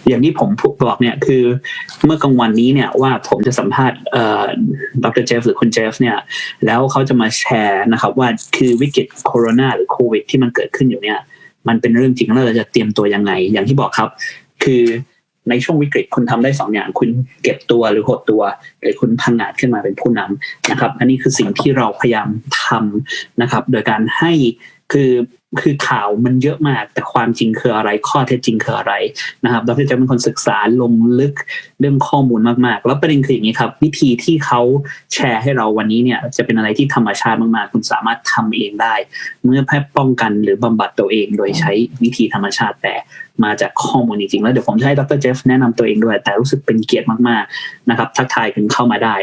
อย่างที่ผมบอกเนี่ยคือเมื่อกลางวันนี้เนี่ยว่าผมจะสัมภาษณ์ดร.เจฟหรือคุณเจฟเนี่ยแล้วเขาจะมาแชร์นะครับว่าคือวิกฤตโควิดหรือโควิดที่มันเกิดขึ้นอยู่เนี่ยมันเป็นเรื่องจริงแล้วเราจะเตรียมตัวยังไงอย่างที่บอกครับคือในช่วงวิกฤตคุณทำได้2 อย่างคุณเก็บตัวหรือหดตัวหรือคุณพังงาดขึ้นมาเป็นผู้นำนะครับอันนี้คือสิ่งที่เราพยายามทำนะครับโดยการให้คือข่าวมันเยอะมากแต่ความจริงคืออะไรข้อเท็จจริงคืออะไรนะครับดร.จะเป็นคนศึกษาลงลึกเรื่องข้อมูลมากๆแล้วประเด็นคืออย่างนี้ครับวิธีที่เขาแชร์ให้เราวันนี้เนี่ยจะเป็นอะไรที่ธรรมชาติมากๆคุณสามารถทำเองได้เมื่อแพทย์ป้องกันหรือบำบัดตัวเองโดยใช้วิธีธรรมชาติแต่มาจากข้อมูลจริงๆแล้วเดี๋ยวผมจะให้ดร.เจฟแนะนำตัวเองด้วยแต่รู้สึกเป็นเกียรติมากๆนะครับทักทายกันเข้ามาได้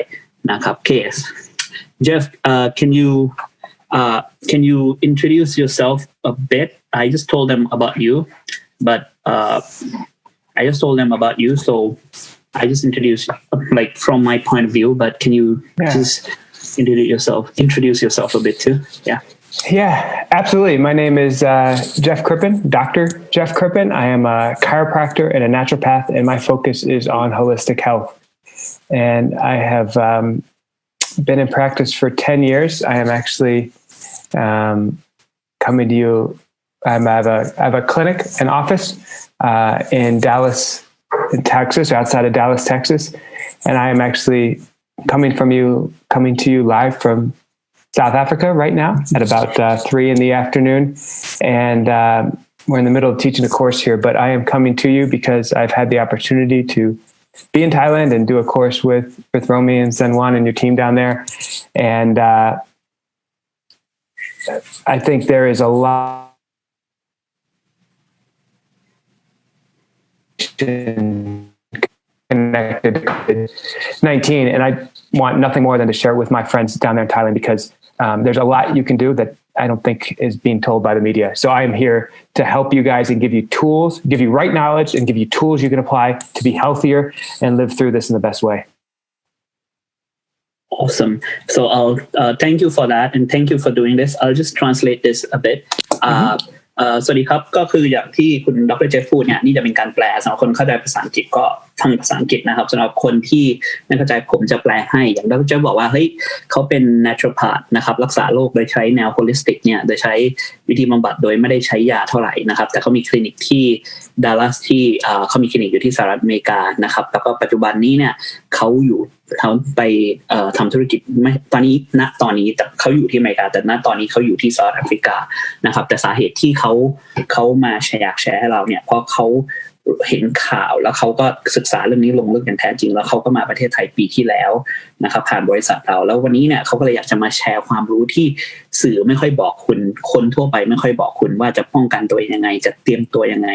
นะครับเคส Jeff can you introduce yourself a bit? I just told them about you, but so I just introduced like from my point of view. But can you just introduce yourself a bit too? Yeah, absolutely. My name is Jeff Crippen, Dr. Jeff Crippen. I am a chiropractor and a naturopath, and my focus is on holistic health. And I have been in practice for 10 years. I am actually coming to you. I have a clinic, an office in Dallas, in Texas, outside of Dallas, Texas, and I am actually coming to you live from South Africa right now at about 3 p.m. and we're in the middle of teaching a course here. But I am coming to you because I've had the opportunity to be in Thailand and do a course with Rommie and Zenwan and your team down there, and I think there is a lot connected to COVID-19, and I want nothing more than to share it with my friends down there in Thailand because there's a lot you can do that I don't think is being told by the media. So I am here to help you guys and give you tools, give you right knowledge, and give you tools you can apply to be healthier and live through this in the best way. Awesome. So I'll thank you for that and thank you for doing this. I'll just translate this a bit. สวัสดีครับก็คืออย่างที่คุณดร.เจฟพูดเนี่ยนี่จะเป็นการแปลสำหรับคนเข้าใจภาษาอังกฤษก็ฟังภาษาอังกฤษนะครับสำหรับคนที่ไม่เข้าใจผมจะแปลให้อย่างดร.เจฟบอกว่าเฮ้ยเขาเป็น naturopath นะครับรักษาโรคโดยใช้แนว holistic เนี่ยโดยใช้วิธีบำบัดโดยไม่ได้ใช้ยาเท่าไหร่นะครับแต่เขามีคลินิกที่ดัลลัสที่เขามีคลินิกอยู่ที่สหรัฐอเมริกานะครับแล้วก็ปัจจุบันนี้เนี่ยเขาไปทำธุรกิจไม่ตอนนี้แต่เขาอยู่ที่อเมริกาแต่ณตอนนี้เขาอยู่ที่เซาท์แอฟริกานะครับแต่สาเหตุที่เขามาแชร์ให้เราเนี่ยเพราะเขาเห็นข่าวแล้วเขาก็ศึกษาเรื่องนี้ลงลึกอย่างแท้จริงแล้วเขาก็มาประเทศไทยปีที่แล้วนะครับผ่านบริษัทเราแล้ววันนี้เนี่ยเขาก็เลยอยากจะมาแชร์ความรู้ที่สื่อไม่ค่อยบอกคุณคนทั่วไปไม่ค่อยบอกคุณว่าจะป้องกันตัวเองยังไงจะเตรียมตัวยังไง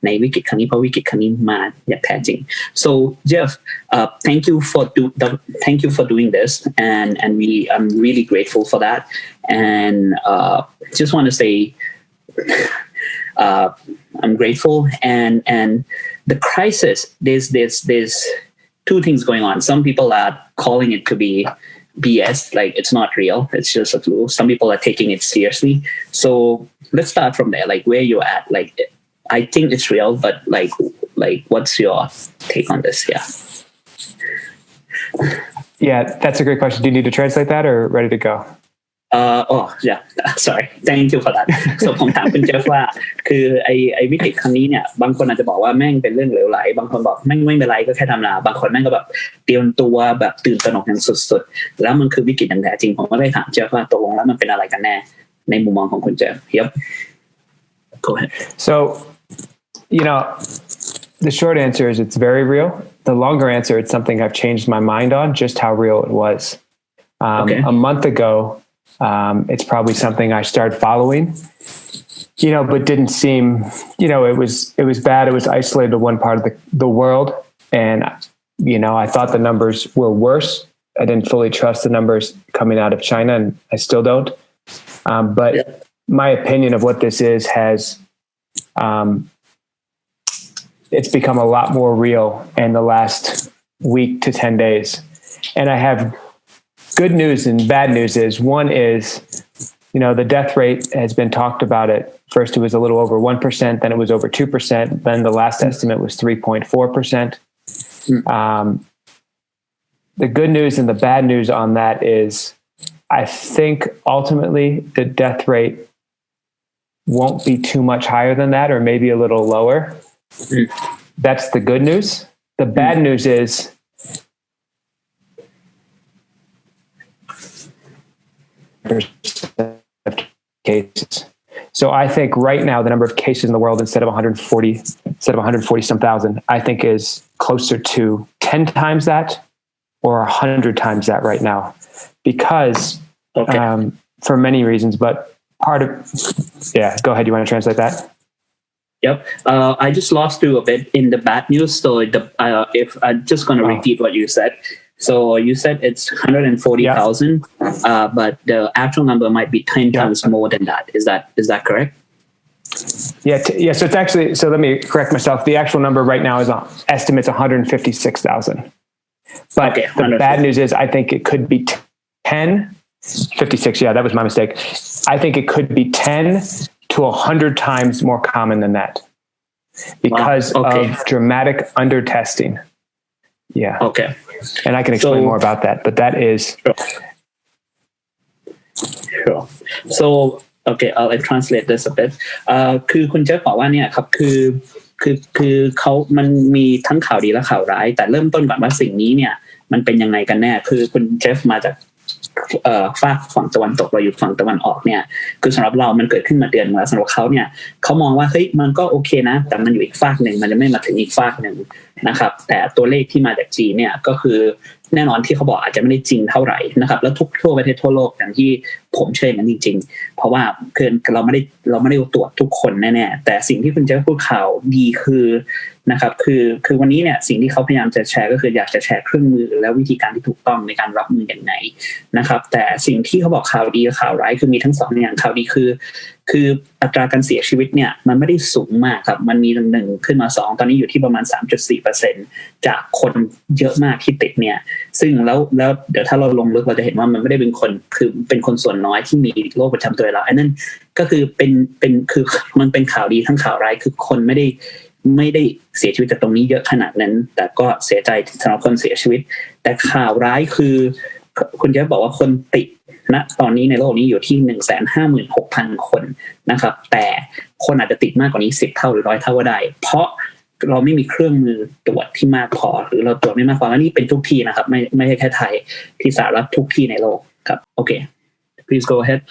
ในวิกฤตครั้งนี้เพราะวิกฤตครั้งนี้มาอย่างแท้จริง so Jeff thank you for doing this and I'm really grateful for that and just want to say I'm grateful and the crisis there's 2 things going on. Some people are calling it to be BS, like it's not real, it's just a flu. Some people are taking it seriously. So let's start from there, like where you're at. Like I think it's real, but like what's your take on this? Yeah, that's a great question. Do you need to translate that or ready to go? Yeah, sorry. Thank you for that. So ผมถามคุณเจฟว่าคือไอ้วิกฤตครั้งนี้เนี่ยบางคนอาจจะบอกว่าแม่งเป็นเรื่องเหลวไหลบางคนบอกแม่งไม่เป็นไรก็แค่ธรรมดาบางคนแม่งก็แบบเตรียมตัวแบบตื่นตระหนกอย่างสุดๆแล้วมันคือวิกฤตอย่างแท้จริงผมก็ได้ถามเจฟว่าตกลงแล้วมันเป็นอะไรกันแน่ในมุมมองของคุณเจฟ Yep. Go ahead. So, the short answer is it's very real. The longer answer, it's something I've changed my mind on just how real it was. A month ago,it's probably something I started following, but didn't seem, it was bad. It was isolated to one part of the world. And, I thought the numbers were worse. I didn't fully trust the numbers coming out of China, and I still don't. But my opinion of what this is has, it's become a lot more real in the last week to 10 days. And I have good news and bad news is one is, the death rate has been talked about it First, it was a little over 1%, then it was over 2%. Then the last estimate was 3.4%. The good news and the bad news on that is I think ultimately the death rate won't be too much higher than that, or maybe a little lower. That's the good news. The bad news is cases. So I think right now the number of cases in the world instead of 140 some thousand, I think is closer to 10 times that or 100 times that right now, because for many reasons. But part of go ahead. You want to translate that? Yep. I just lost you a bit in the bad news. So if I'm just going to repeat what you said. So you said it's 140,000, but the actual number might be 10 times more than that. Is that correct? Yeah. So it's actually, so let me correct myself. The actual number right now is estimates 156,000. But the bad news is I think it could be 56. Yeah, that was my mistake. I think it could be 10 to 100 times more common than that because of dramatic under-testing. Yeah. Okay. And I can explain more about that, but that is... Sure. So, okay, I'll translate this a bit. คือคุณเจฟบอกว่าเนี่ยครับคือเขามันมีทั้งข่าวดีและข่าวร้ายแต่เริ่มต้นก่อนว่าสิ่งนี้เนี่ยมันเป็นยังไงกันแน่คือคุณเจฟมาจากฝั่งตะวันตกเราอยู่ฝั่งตะวันออกเนี่ยคือสำหรับเรามันเกิดขึ้นมาเดือนแล้วสำหรับเขาเนี่ยเขามองว่าเฮ้ยมันก็โอเคนะแต่มันอยู่อีกฝากหนึ่งมันจะไม่มาถึงอีกฝากหนึ่งนะครับแต่ตัวเลขที่มาจากจีนเนี่ยก็คือแน่นอนที่เขาบอกอาจจะไม่ได้จริงเท่าไหร่นะครับแล้วทั่วประเทศทั่วโลกอย่างที่ผมเชื่อมันจริงๆเพราะว่าคือเราไม่ได้ตรวจทุกคนแน่ๆแต่สิ่งที่คุณจะพูดข่าวดีคือนะครับคือวันนี้เนี่ยสิ่งที่เขาพยายามจะแชร์ก็คืออยากจะแชร์เครื่องมือและวิธีการที่ถูกต้องในการรับมืออย่างไรนะครับแต่สิ่งที่เขาบอกข่าวดีกับข่าวร้ายคือมีทั้งสองอย่างข่าวดีคืออัตราการเสียชีวิตเนี่ยมันไม่ได้สูงมากครับมันมี1ขึ้นมา2ตอนนี้อยู่ที่ประมาณ 3.4% จากคนเยอะมากที่ติดเนี่ยซึ่งแล้วเดี๋ยวถ้าเราลงลึกเราจะเห็นว่ามันไม่ได้เป็นคนคือเป็นคนส่วนน้อยที่มีโรคประจำตัวแล้วอันนั้นก็คือคือมันเป็นข่าวดีทั้งข่าวร้ายคือคนไม่ได้เสียชีวิตจากตรงนี้เยอะขนาดนั้นแต่ก็เสียใจสำหรับคนเสียชีวิตแต่ข่าวร้ายคือคุณจะบอกว่าคนติดณตอนนี้ในโลกนี้อยู่ที่ 156,000 คนนะครับแต่คนอาจจะติดมากกว่านี้10เท่าหรือ100เท่าก็ได้เพราะเราไม่มีเครื่องมือตรวจที่มากพอหรือเราตรวจไม่มากพอและนี่เป็นทุกที่นะครับไม่ใช่แค่ไทยที่สหรัฐทุกที่ในโลกครับโอเค Please go ahead,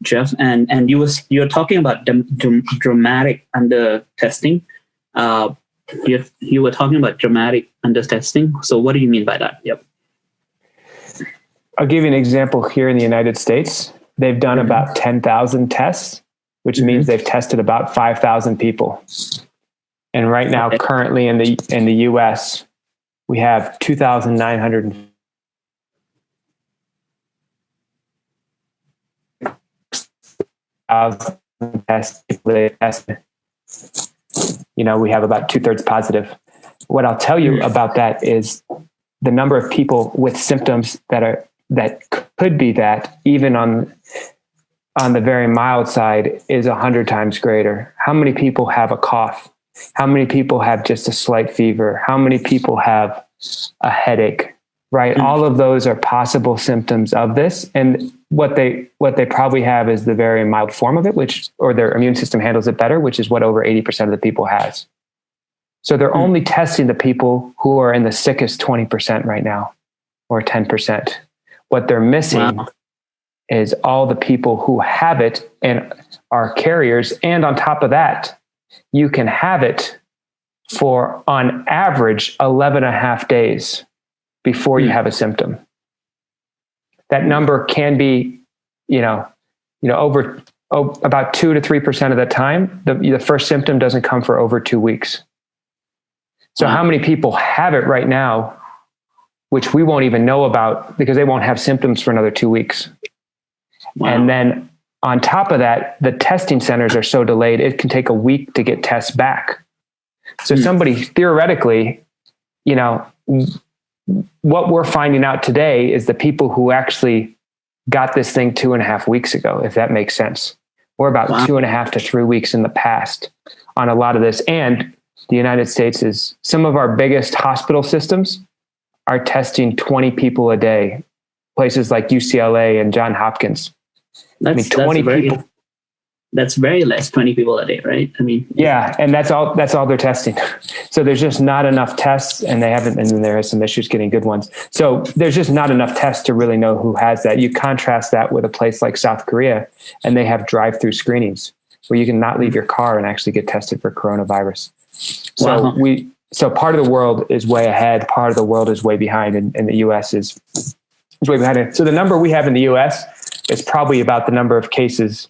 Jeff. And you're talking about dramatic under testing. You were talking about dramatic under testing. So what do you mean by that? Yep. I'll give you an example here in the United States. They've done about 10,000 tests, which means they've tested about 5,000 people. And right now, currently in the U.S., we have 2,900. Tests. We have about 2/3 positive. What I'll tell you about that is the number of people with symptoms that could be that, even on the very mild side, is 100 times greater. How many people have a cough? How many people have just a slight fever? How many people have a headache? Right? All of those are possible symptoms of this. And what they probably have is the very mild form of it, or their immune system handles it better, which is what over 80% of the people has. So they're only testing the people who are in the sickest 20% right now, or 10%. What they're missing is all the people who have it and are carriers. And on top of that, you can have it for, on average, 11 and a half days before you have a symptom. That number can be, over about 2 to 3% of the time. The first symptom doesn't come for over 2 weeks. So how many people have it right now, which we won't even know about because they won't have symptoms for another 2 weeks. And then on top of that, the testing centers are so delayed, it can take a week to get tests back. So somebody theoretically, what we're finding out today is the people who actually got this thing 2.5 weeks ago, if that makes sense. We're about 2.5 to 3 weeks in the past on a lot of this. And the United States is, some of our biggest hospital systems are testing 20 people a day. Places like UCLA and Johns Hopkins. 20 people. That's very less, 20 people a day, right? I mean, yeah, and that's all they're testing. So there's just not enough tests, and and then there are some issues getting good ones. So there's just not enough tests to really know who has that. You contrast that with a place like South Korea, and they have drive-through screenings where you can not leave your car and actually get tested for coronavirus. So part of the world is way ahead, part of the world is way behind, and the US is way behind it. So the number we have in the US is probably about the number of cases,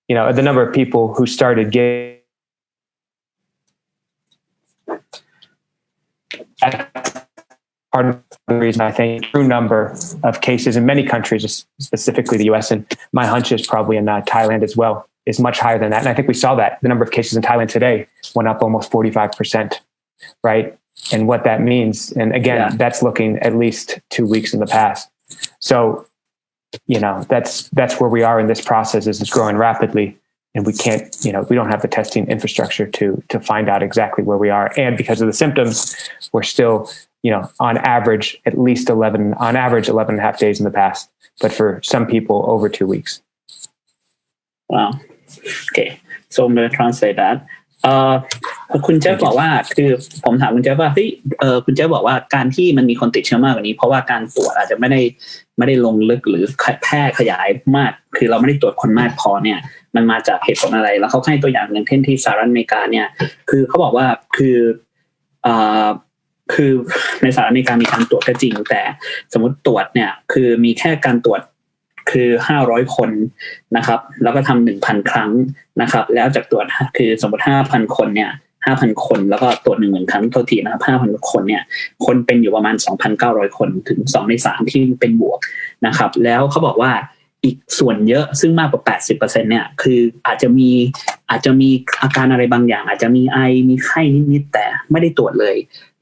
the number of people who started getting. Part of the reason I think true number of cases in many countries, specifically the US, and my hunch is probably in Thailand as well, is much higher than that. And I think we saw that the number of cases in Thailand today went up almost 45%, right? And what that means, and again, that's looking at least 2 weeks in the past. So, that's where we are in this process, is it's growing rapidly, and we can't, we don't have the testing infrastructure to find out exactly where we are. And because of the symptoms, we're still, on average, at least 11 and a half days in the past, but for some people over 2 weeks. Wow. Okay. So I'm going to translate that. คุณเจ๊บอกว่าคือผมถามคุณเจ๊ว่าคุณเจ๊บอกว่าการที่มันมีคนติดเชื้อมากกว่านี้เพราะว่าการตรวจอาจจะไม่ได้ลงลึกหรือแพร่ขยายมากคือเราไม่ได้ตรวจคนมากพอเนี่ยมันมาจากเหตุผลอะไรแล้วเขาให้ตัวอย่างหนึ่งเช่นที่สหรัฐอเมริกาเนี่ยคือเขาบอกว่าคือในสหรัฐอเมริกามีการตรวจก็จริงแต่สมมติตรวจเนี่ยคือมีแค่การตรวจคือ500คนนะครับแล้วก็ทำ 1,000 ครั้งนะครับแล้วจากตรวจคือสมมติ 5,000 คนเนี่ย 5,000 คนแล้วก็ตรวจ 10,000 ครั้งโทษทีนะครับ 5,000 คนเนี่ยคนเป็นอยู่ประมาณ 2,900 คนถึง2ใน3ที่เป็นบวกนะครับแล้วเขาบอกว่าอีกส่วนเยอะซึ่งมากกว่า 80% เนี่ยคืออาจจะมีอาการอะไรบางอย่างอาจจะมีไอมีไข้นิดๆแต่ไม่ได้ตรวจเลย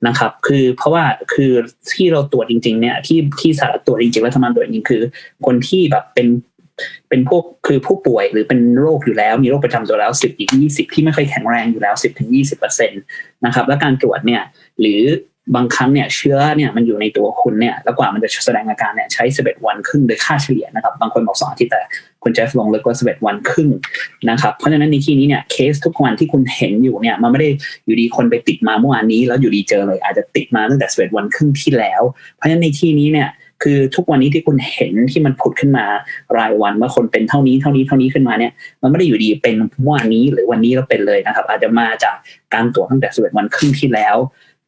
นะครับคือเพราะว่าคือที่เราตรวจจริงๆเนี่ยที่สหรัฐตรวจจริงๆแล้วทำงานตรวจจริงๆคือคนที่แบบเป็นพวกคือผู้ป่วยหรือเป็นโรคอยู่แล้วมีโรคประจำตัวแล้ว10-20ที่ไม่ค่อยแข็งแรงอยู่แล้ว 10-20% นะครับและการตรวจเนี่ยหรือบางครั้งเนี่ยเชื้อเนี่ยมันอยู่ในตัวคุณเนี่ยแล้วกว่ามันจะแสดงอาการเนี่ยใช้11 วันครึ่งโดยค่าเฉลี่ยนะครับบางคนบอก2 อาทิตย์แต่คุณเจฟลงลึกว่า11 วันครึ่งนะครับเพราะฉะนั้นในที่นี้เนี่ยเคสทุกวันที่คุณเห็นอยู่เนี่ยมันไม่ได้อยู่ดีคนไปติดมาเมื่อวานนี้แล้วอยู่ดีเจอเลยอาจจะติดมาตั้งแต่11 วันครึ่งที่แล้วเพราะฉะนั้นในที่นี้เนี่ยคือทุกวันนี้ที่คุณเห็นที่มันผุดขึ้นมารายวันว่าคนเป็นเท่านี้ขึ้นมาเนี่ยมันไม่ได้อยู่ดีเป็นเมื่อวานนี้หรือวันนี้แล้วเป็นเลยนะครับอาจจะมาจากการตรวจตั้งแต่11 วันครึ่งที่แล้ว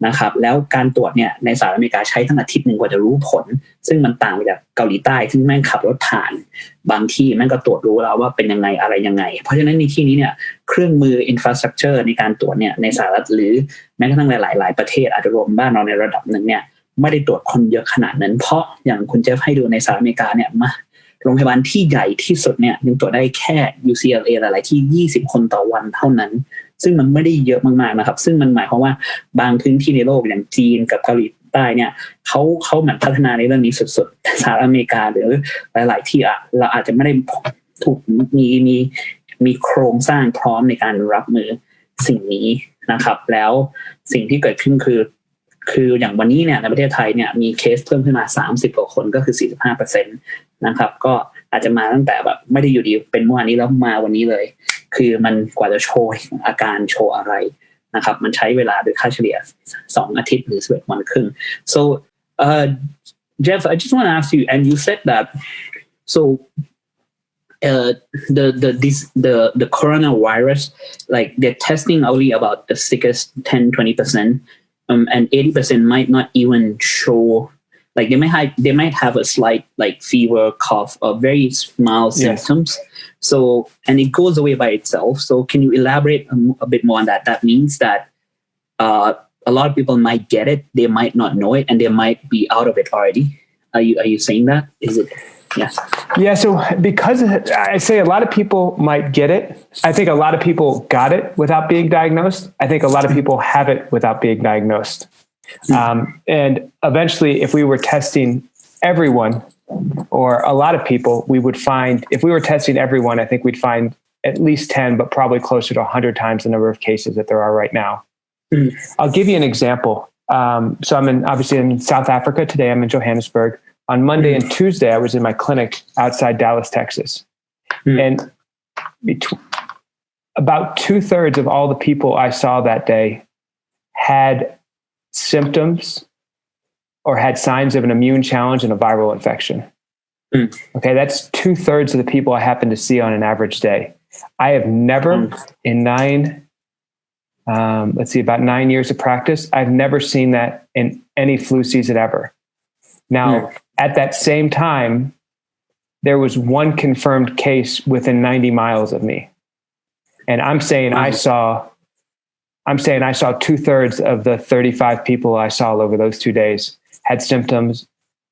นะครับแล้วการตรวจเนี่ยในสหรัฐอเมริกาใช้ทั้งอาทิตย์นึงกว่าจะรู้ผลซึ่งมันต่างจากเกาหลีใต้ซึ่งแม่งขับรถผ่านบางที่แม่งก็ตรวจรู้แล้วว่าเป็นยังไงอะไรยังไงเพราะฉะนั้นในที่นี้เนี่ยเครื่องมือ infrastructure ในการตรวจเนี่ยในสหรัฐหรือแม้กระทั่งหลายๆประเทศอาจจะรวมบ้านเราในระดับนึงเนี่ยไม่ได้ตรวจคนเยอะขนาดนั้นเพราะอย่างคุณเจฟให้ดูในสหรัฐอเมริกาเนี่ยมาโรงพยาบาลที่ใหญ่ที่สุดเนี่ยยังตรวจได้แค่ UCLA หลายๆที่20 คนต่อวันเท่านั้นซึ่งมันไม่ได้เยอะมากๆนะครับซึ่งมันหมายความว่าบางพื้นที่ในโลกอย่างจีนกับเกาหลีใต้เนี่ยเขาเหมือนพัฒนาในเรื่องนี้สุดๆสหรัฐอเมริกาหรือหลายๆที่เราอาจจะไม่ได้ถูกมีโครงสร้างพร้อมในการรับมือสิ่งนี้นะครับแล้วสิ่งที่เกิดขึ้นคืออย่างวันนี้เนี่ยในประเทศไทยเนี่ยมีเคสเพิ่มขึ้นมา30 กว่าคนก็คือ 45% นะครับก็อาจจะมาตั้งแต่แบบไม่ได้อยู่ดีเป็นเมื่อวานนี้แล้วมาวันนี้เลยคือมันกว่าจะโชว์อาการโชว์อะไรนะครับมันใช้เวลาโดยค่าเฉลี่ย2 อาทิตย์หรือ11 วันครึ่ง so Jeff I just want to ask you and you said that so the coronavirus like they're testing only about the sickest 10-20% and 80% might not even show like they might have a slight like fever, cough, or very mild symptoms. So and it goes away by itself. So can you elaborate a bit more on that? That means that a lot of people might get it, they might not know it, and they might be out of it already. Are you saying that? Is it? Yeah. Yeah. So because I say a lot of people might get it, I think a lot of people got it without being diagnosed. I think a lot of people have it without being diagnosed. And eventually, if we were testing everyone or a lot of people, we would find, if we were testing everyone, I think we'd find at least 10, but probably closer to 100 times the number of cases that there are right now. Mm. I'll give you an example. So I'm obviously in South Africa. Today I'm in Johannesburg. On Monday and Tuesday, I was in my clinic outside Dallas, Texas. And about 2/3 of all the people I saw that day had symptoms or had signs of an immune challenge and a viral infection. Okay, that's 2/3 of the people I happen to see on an average day. I have never in about 9 years of practice, I've never seen that in any flu season ever. Now, at that same time, there was one confirmed case within 90 miles of me. And I'm saying I saw 2/3 of the 35 people I saw over those 2 days had symptoms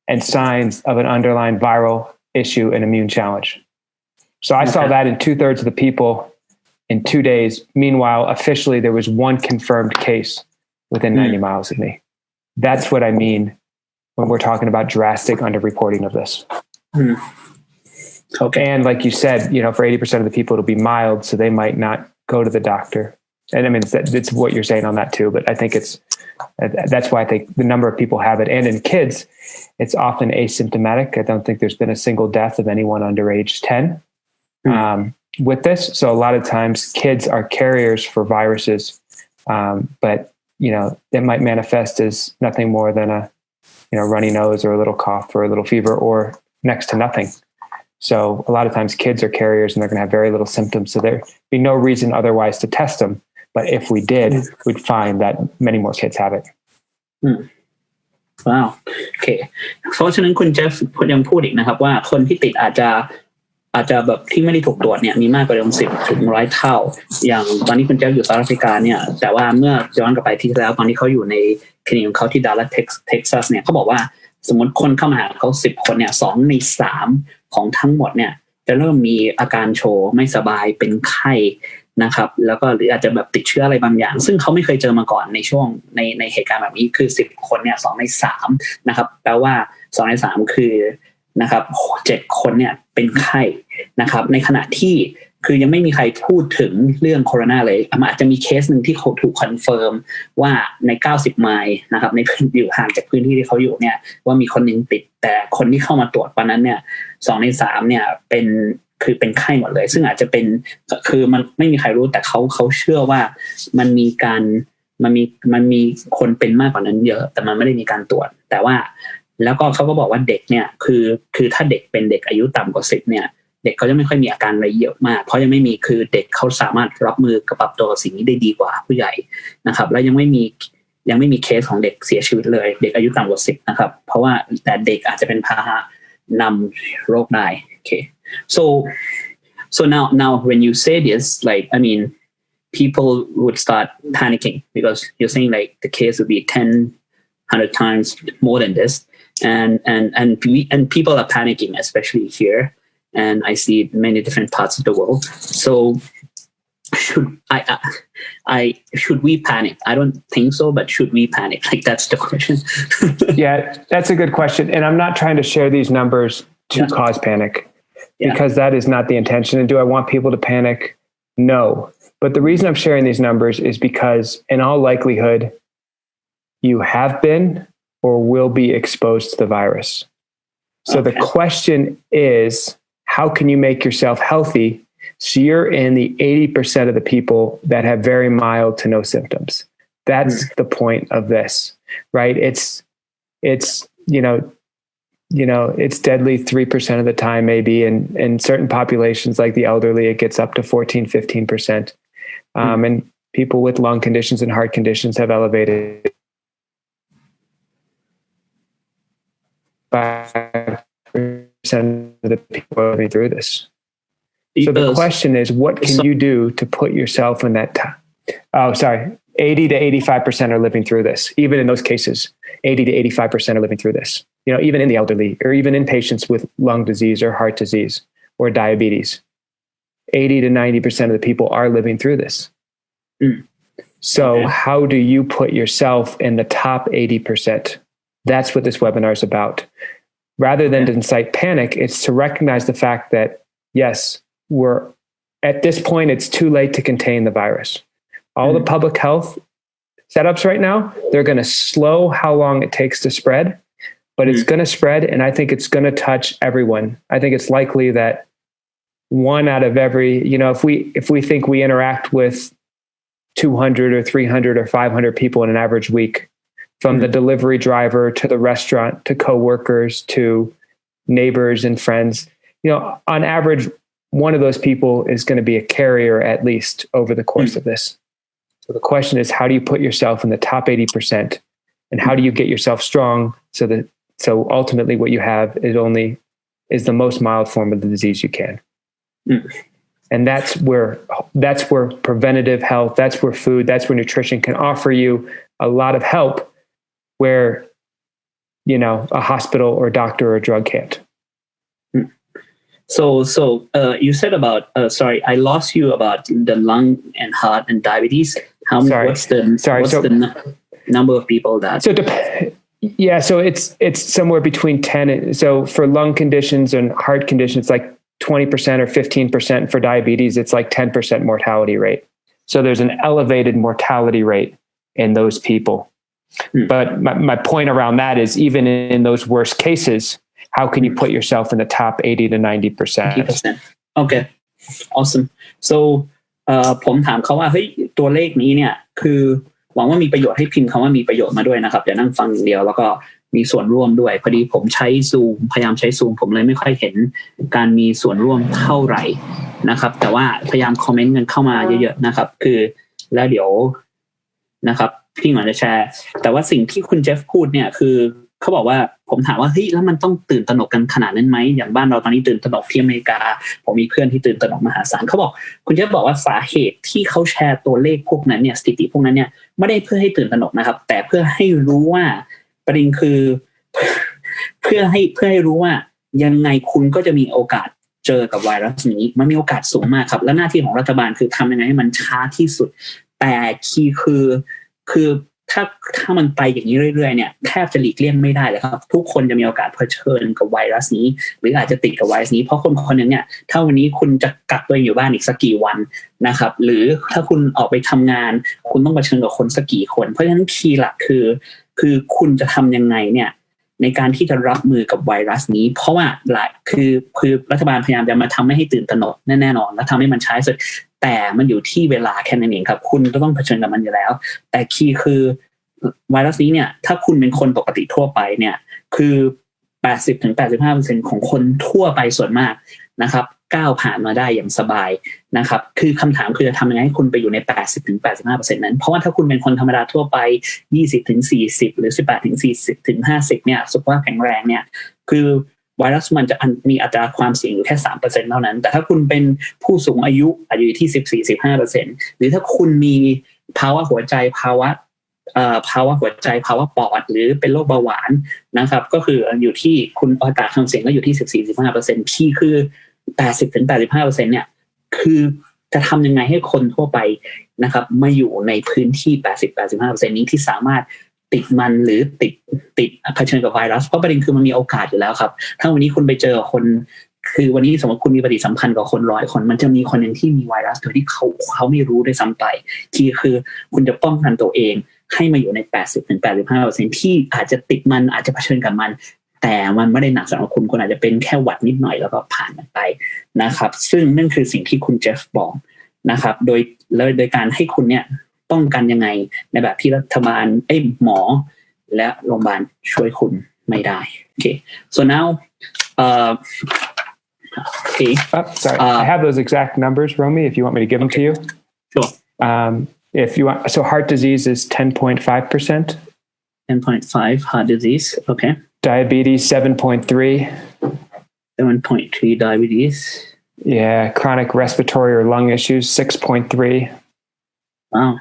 and signs of an underlying viral issue and immune challenge. So I saw that in 2/3 of the people in 2 days. Meanwhile, officially, there was one confirmed case within 90 miles of me. That's what I mean when we're talking about drastic underreporting of this. Okay. And like you said, for 80% of the people, it'll be mild, so they might not go to the doctor. And I mean, it's what you're saying on that too, but I think that's why I think the number of people have it. And in kids, it's often asymptomatic. I don't think there's been a single death of anyone under age 10 with this. So a lot of times kids are carriers for viruses, but they might manifest as nothing more than a runny nose or a little cough or a little fever or next to nothing. So a lot of times kids are carriers and they're going to have very little symptoms. So there'd be no reason otherwise to test them. But if we did, we'd find that many more kids have it. Wow. โอเคเพราะฉะนั้นคุณเจฟยังพูดอีกนะครับว่าคนที่ติดอาจจะแบบที่ไม่ได้ถูกตรวจเนี่ยมีมากกว่า10 ถึง 100 เท่าอย่างตอนนี้คุณเจฟอยู่สหรัฐอเมริกาเนี่ยแต่ว่าเมื่อย้อนกลับไปที่แล้วตอนที่เขาอยู่ในคลินิกของเขาที่ดัลลัสเท็กซัสเนี่ยเขาบอกว่าสมมติคนเข้ามาหาเขา10 คนเนี่ย2 ใน 3ของทั้งหมดเนี่ยจะเริ่มมีอาการโชว์ไม่สบายเป็นไข้นะครับแล้วก็หรืออาจจะแบบติดเชื้ออะไรบางอย่างซึ่งเขาไม่เคยเจอมาก่อนในช่วงในเหตุการณ์แบบนี้คือ10 คนเนี่ย2 ใน 3นะครับแปลว่า2 ใน 3คือนะครับ7 คนเนี่ยเป็นไข้นะครับในขณะที่คือยังไม่มีใครพูดถึงเรื่องโคโรนาเลยอาจจะมีเคสหนึ่งที่เขาถูกคอนเฟิร์มว่าใน90 ไมล์นะครับในพื้นอยู่ห่างจากพื้นที่ที่เขาอยู่เนี่ยว่ามีคนนึงติดแต่คนที่เข้ามาตรวจวันนั้นเนี่ย2 ใน 3เนี่ยเป็นไข้หมดเลยซึ่งอาจจะเป็นคือมันไม่มีใครรู้แต่เขาเชื่อว่ามันมีคนเป็นมากกว่านั้นเยอะแต่มันไม่ได้มีการตรวจแต่ว่าแล้วก็เขาก็บอกว่าเด็กเนี่ยคือถ้าเด็กเป็นเด็กอายุต่ำกว่า10เนี่ยเด็กเขาจะไม่ค่อยมีอาการอะไรเยอะมากเพราะยังไม่มีคือเด็กเขาสามารถรับมือกับปรับตัวกับสิ่งนี้ได้ดีกว่าผู้ใหญ่นะครับแล้วยังไม่มีเคสของเด็กเสียชีวิตเลยเด็กอายุต่ำกว่า10นะครับเพราะว่าแต่เด็กอาจจะเป็นพาหะนำโรคได้โอเค so now when you say this like I mean people would start panicking because you're saying like the case would be 10-100 times more than this and people are panicking especially here and I see it in many different parts of the world so should we panic I don't think so but should we panic like that's the question Yeah, that's a good question and I'm not trying to share these numbers to cause panic because that is not the intention and do I want people to panic no but the reason I'm sharing these numbers is because in all likelihood you have been or will be exposed to the virus so the question is how can you make yourself healthy so you're in the 80% of the people that have very mild to no symptoms. That's the point of this, right? It's it's deadly 3% of the time maybe. And in certain populations like the elderly, it gets up to 14-15%. And people with lung conditions and heart conditions have elevated 5% of the people are living through this. So the question is, what can you do to put yourself in that time? 80 to 85% are living through this. Even in those cases, 80 to 85% are living through this. Even in the elderly or even in patients with lung disease or heart disease or diabetes, 80 to 90% of the people are living through this. So how do you put yourself in the top 80%? That's what this webinar is about. Rather than to incite panic, it's to recognize the fact that, yes, at this point, it's too late to contain the virus. All the public health setups right now, they're going to slow how long it takes to spread, but it's going to spread. And I think it's going to touch everyone. I think it's likely that one out of every, if we think we interact with 200 or 300 or 500 people in an average week, from the delivery driver to the restaurant to coworkers to neighbors and friends, on average, one of those people is going to be a carrier at least over the course of this. So the question is, how do you put yourself in the top 80%, and how do you get yourself strong so ultimately what you have is the most mild form of the disease you can. And that's where preventative health, that's where food, that's where nutrition can offer you a lot of help where, a hospital or doctor or drug can't. So you said about, sorry, I lost you about the lung and heart and diabetes. What's the number of people that? So it's somewhere between 10. So for lung conditions and heart conditions, like 20% or 15%. For diabetes, it's like 10% mortality rate. So there's an elevated mortality rate in those people. But my point around that is, even in those worst cases, how can you put yourself in the top 80 to 90%? Okay, awesome. So ผมถามเขาว่าเฮ้ยตัวเลขนี้เนี่ยคือหวังว่ามีประโยชน์ให้พิมพ์คำว่ามีประโยชน์มาด้วยนะครับอย่านั่งฟังอย่างเดียวแล้วก็มีส่วนร่วมด้วยพอดีผมใช้Zoomพยายามใช้ Zoom ผมเลยไม่ค่อยเห็นการมีส่วนร่วมเท่าไหร่นะครับแต่ว่าพยายามคอมเมนต์กันเข้ามาเยอะๆนะครับคือแล้วเดี๋ยวนะครับพี่หมอจะแชร์แต่ว่าสิ่งที่คุณเจฟพูดเนี่ยคือเขาบอกว่าผมถามว่าเฮ้ยแล้วมันต้องตื่นตระหนกกันขนาดนั้นไหมอย่างบ้านเราตอนนี้ตื่นตระหนกที่อเมริกาผมมีเพื่อนที่ตื่นตระหนกมหาศาลเขาบอกคุณเจฟบอกว่าสาเหตุที่เขาแชร์ตัวเลขพวกนั้นเนี่ยสถิติพวกนั้นเนี่ยไม่ได้เพื่อให้ตื่นตระหนกนะครับแต่เพื่อให้รู้ว่าประเด็นคือเพื่อให้รู้ว่ายังไงคุณก็จะมีโอกาสเจอกับไวรัสนี้มันมีโอกาสสูงมากครับและหน้าที่ของรัฐบาลคือทำยังไงให้มันช้าที่สุดแต่คีย์คือถ้ามันไปอย่างนี้เรื่อยๆเนี่ยแทบจะหลีกเลี่ยงไม่ได้เลยครับทุกคนจะมีโอกาสเผชิญกับไวรัสนี้หรืออาจจะติดกับไวรัสนี้เพราะคนนึงเนี่ยถ้าวันนี้คุณจะกักตัวเองอยู่บ้านอีกสักกี่วันนะครับหรือถ้าคุณออกไปทำงานคุณต้องเผชิญกับคนสักกี่คนเพราะฉะนั้นคีย์หลักคือคุณจะทำยังไงเนี่ยในการที่จะรับมือกับไวรัสนี้เพราะว่าคือรัฐบาลพยายามจะมาทำให้ตื่นตระหนกแน่นอนและทำให้มันช้าสุดแต่มันอยู่ที่เวลาแค่นั้นเองครับคุณก็ต้องเผชิญกับมันอยู่แล้วแต่คีย์คือไวรัสนี้เนี่ยถ้าคุณเป็นคนปกติทั่วไปเนี่ยคือ 80-85% ของคนทั่วไปส่วนมากนะครับก้าวผ่านมาได้อย่างสบายนะครับคือคำถามคือจะทำยังไงให้คุณไปอยู่ใน 80-85% นั้นเพราะว่าถ้าคุณเป็นคนธรรมดาทั่วไป 20-40 หรือ 18-40-50 เนี่ยสุขภาพแข็งแรงเนี่ยคือไวรัสมันจะมีอัตราความเสี่ยงอยู่แค่ 3% เท่านั้นแต่ถ้าคุณเป็นผู้สูงอายุอาจจะอยู่ที่ 14-15% หรือถ้าคุณมีภาวะหัวใจภาวะหัวใจภาวะปอดหรือเป็นโรคเบาหวานนะครับก็คืออยู่ที่คุณอัตราความเสี่ยงก็อยู่ที่ 14-15% ที่คือ 80-85% เนี่ยคือจะทำยังไงให้คนทั่วไปนะครับมาอยู่ในพื้นที่ 80-85% นี้ที่สามารถติดมันหรือติดเผชิญกับไวรัสเพราะประเด็นคือมันมีโอกาสอยู่แล้วครับถ้าวันนี้คุณไปเจอคนคือวันนี้สมมติคุณมีปฏิสัมพันธ์กับคน100 คนมันจะมีคนนึงที่มีไวรัสโดยที่เขาไม่รู้ด้วยซ้ำไปคือคุณจะป้องกันตัวเองให้มาอยู่ใน 80-85% ที่อาจจะติดมันอาจจะเผชิญกับมันแต่มันไม่ได้หนักสำหรับคุณอาจจะเป็นแค่หวัดนิดหน่อยแล้วก็ผ่านมันไปนะครับซึ่งนั่นคือสิ่งที่คุณเจฟบอกนะครับโดยการให้คุณเนี่ยป้องกันยังไงในแบบที่รัฐบาลหมอและโรงพยาบาลช่วยคุณไม่ได้ Okay so now okay sorry I have those exact numbers Rommie if you want me to give them to you sure if you want so heart disease is 10.5% 10.5 heart disease okay diabetes 7.3 diabetes yeah chronic respiratory or lung issues 6.3 wow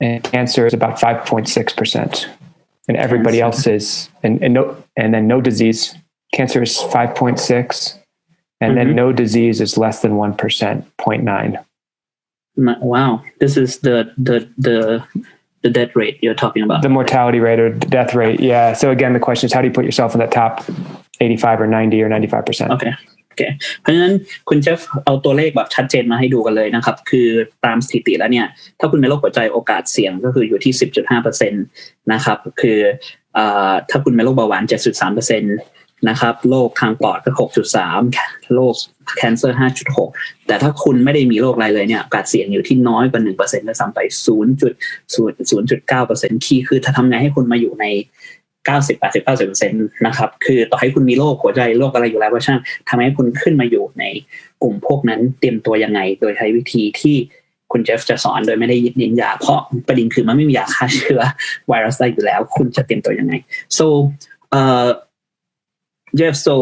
and cancer is about 5.6%, and everybody else is, and then no disease. Cancer is 5.6, and then no disease is less than 1%, 0.9. Wow, this is the the death rate you're talking about. The mortality rate or the death rate. Yeah. So again, the question is, how do you put yourself in that top 85 or 90 or 95%? Okay. เพราะฉะนั้นคุณเจฟเอาตัวเลขแบบชัดเจนมาให้ดูกันเลยนะครับคือตามสถิติแล้วเนี่ยถ้าคุณเป็นโรคหัวใจโอกาสเสี่ยงก็คืออยู่ที่ 10.5% นะครับคือถ้าคุณเป็นโรคเบาหวาน 7.3% นะครับโรคทางปอดก็ 6.3 โรคแคนเซอร์ 5.6 แต่ถ้าคุณไม่ได้มีโรคอะไรเลยเนี่ยโอกาสเสี่ยงอยู่ที่น้อยกว่า 1% ด้วยซ้ำไป 0.9% คีย์คือถ้าทำไงให้คุณมาอยู่ใน90-80-90% นะครับคือต่อให้คุณมีโรคหัวใจโรคอะไรอยู่แล้วก็ช่างทำให้คุณขึ้นมาอยู่ในกลุ่มพวกนั้นเตรียมตัวยังไงโดยใช้วิธีที่คุณเจฟจะสอนโดยไม่ได้ยึดนิ้นยาเพราะประเด็นคือมันไม่มียาฆ่าเชื้อไวรัสได้อยู่แล้วคุณจะเตรียมตัวยังไง so Jeff so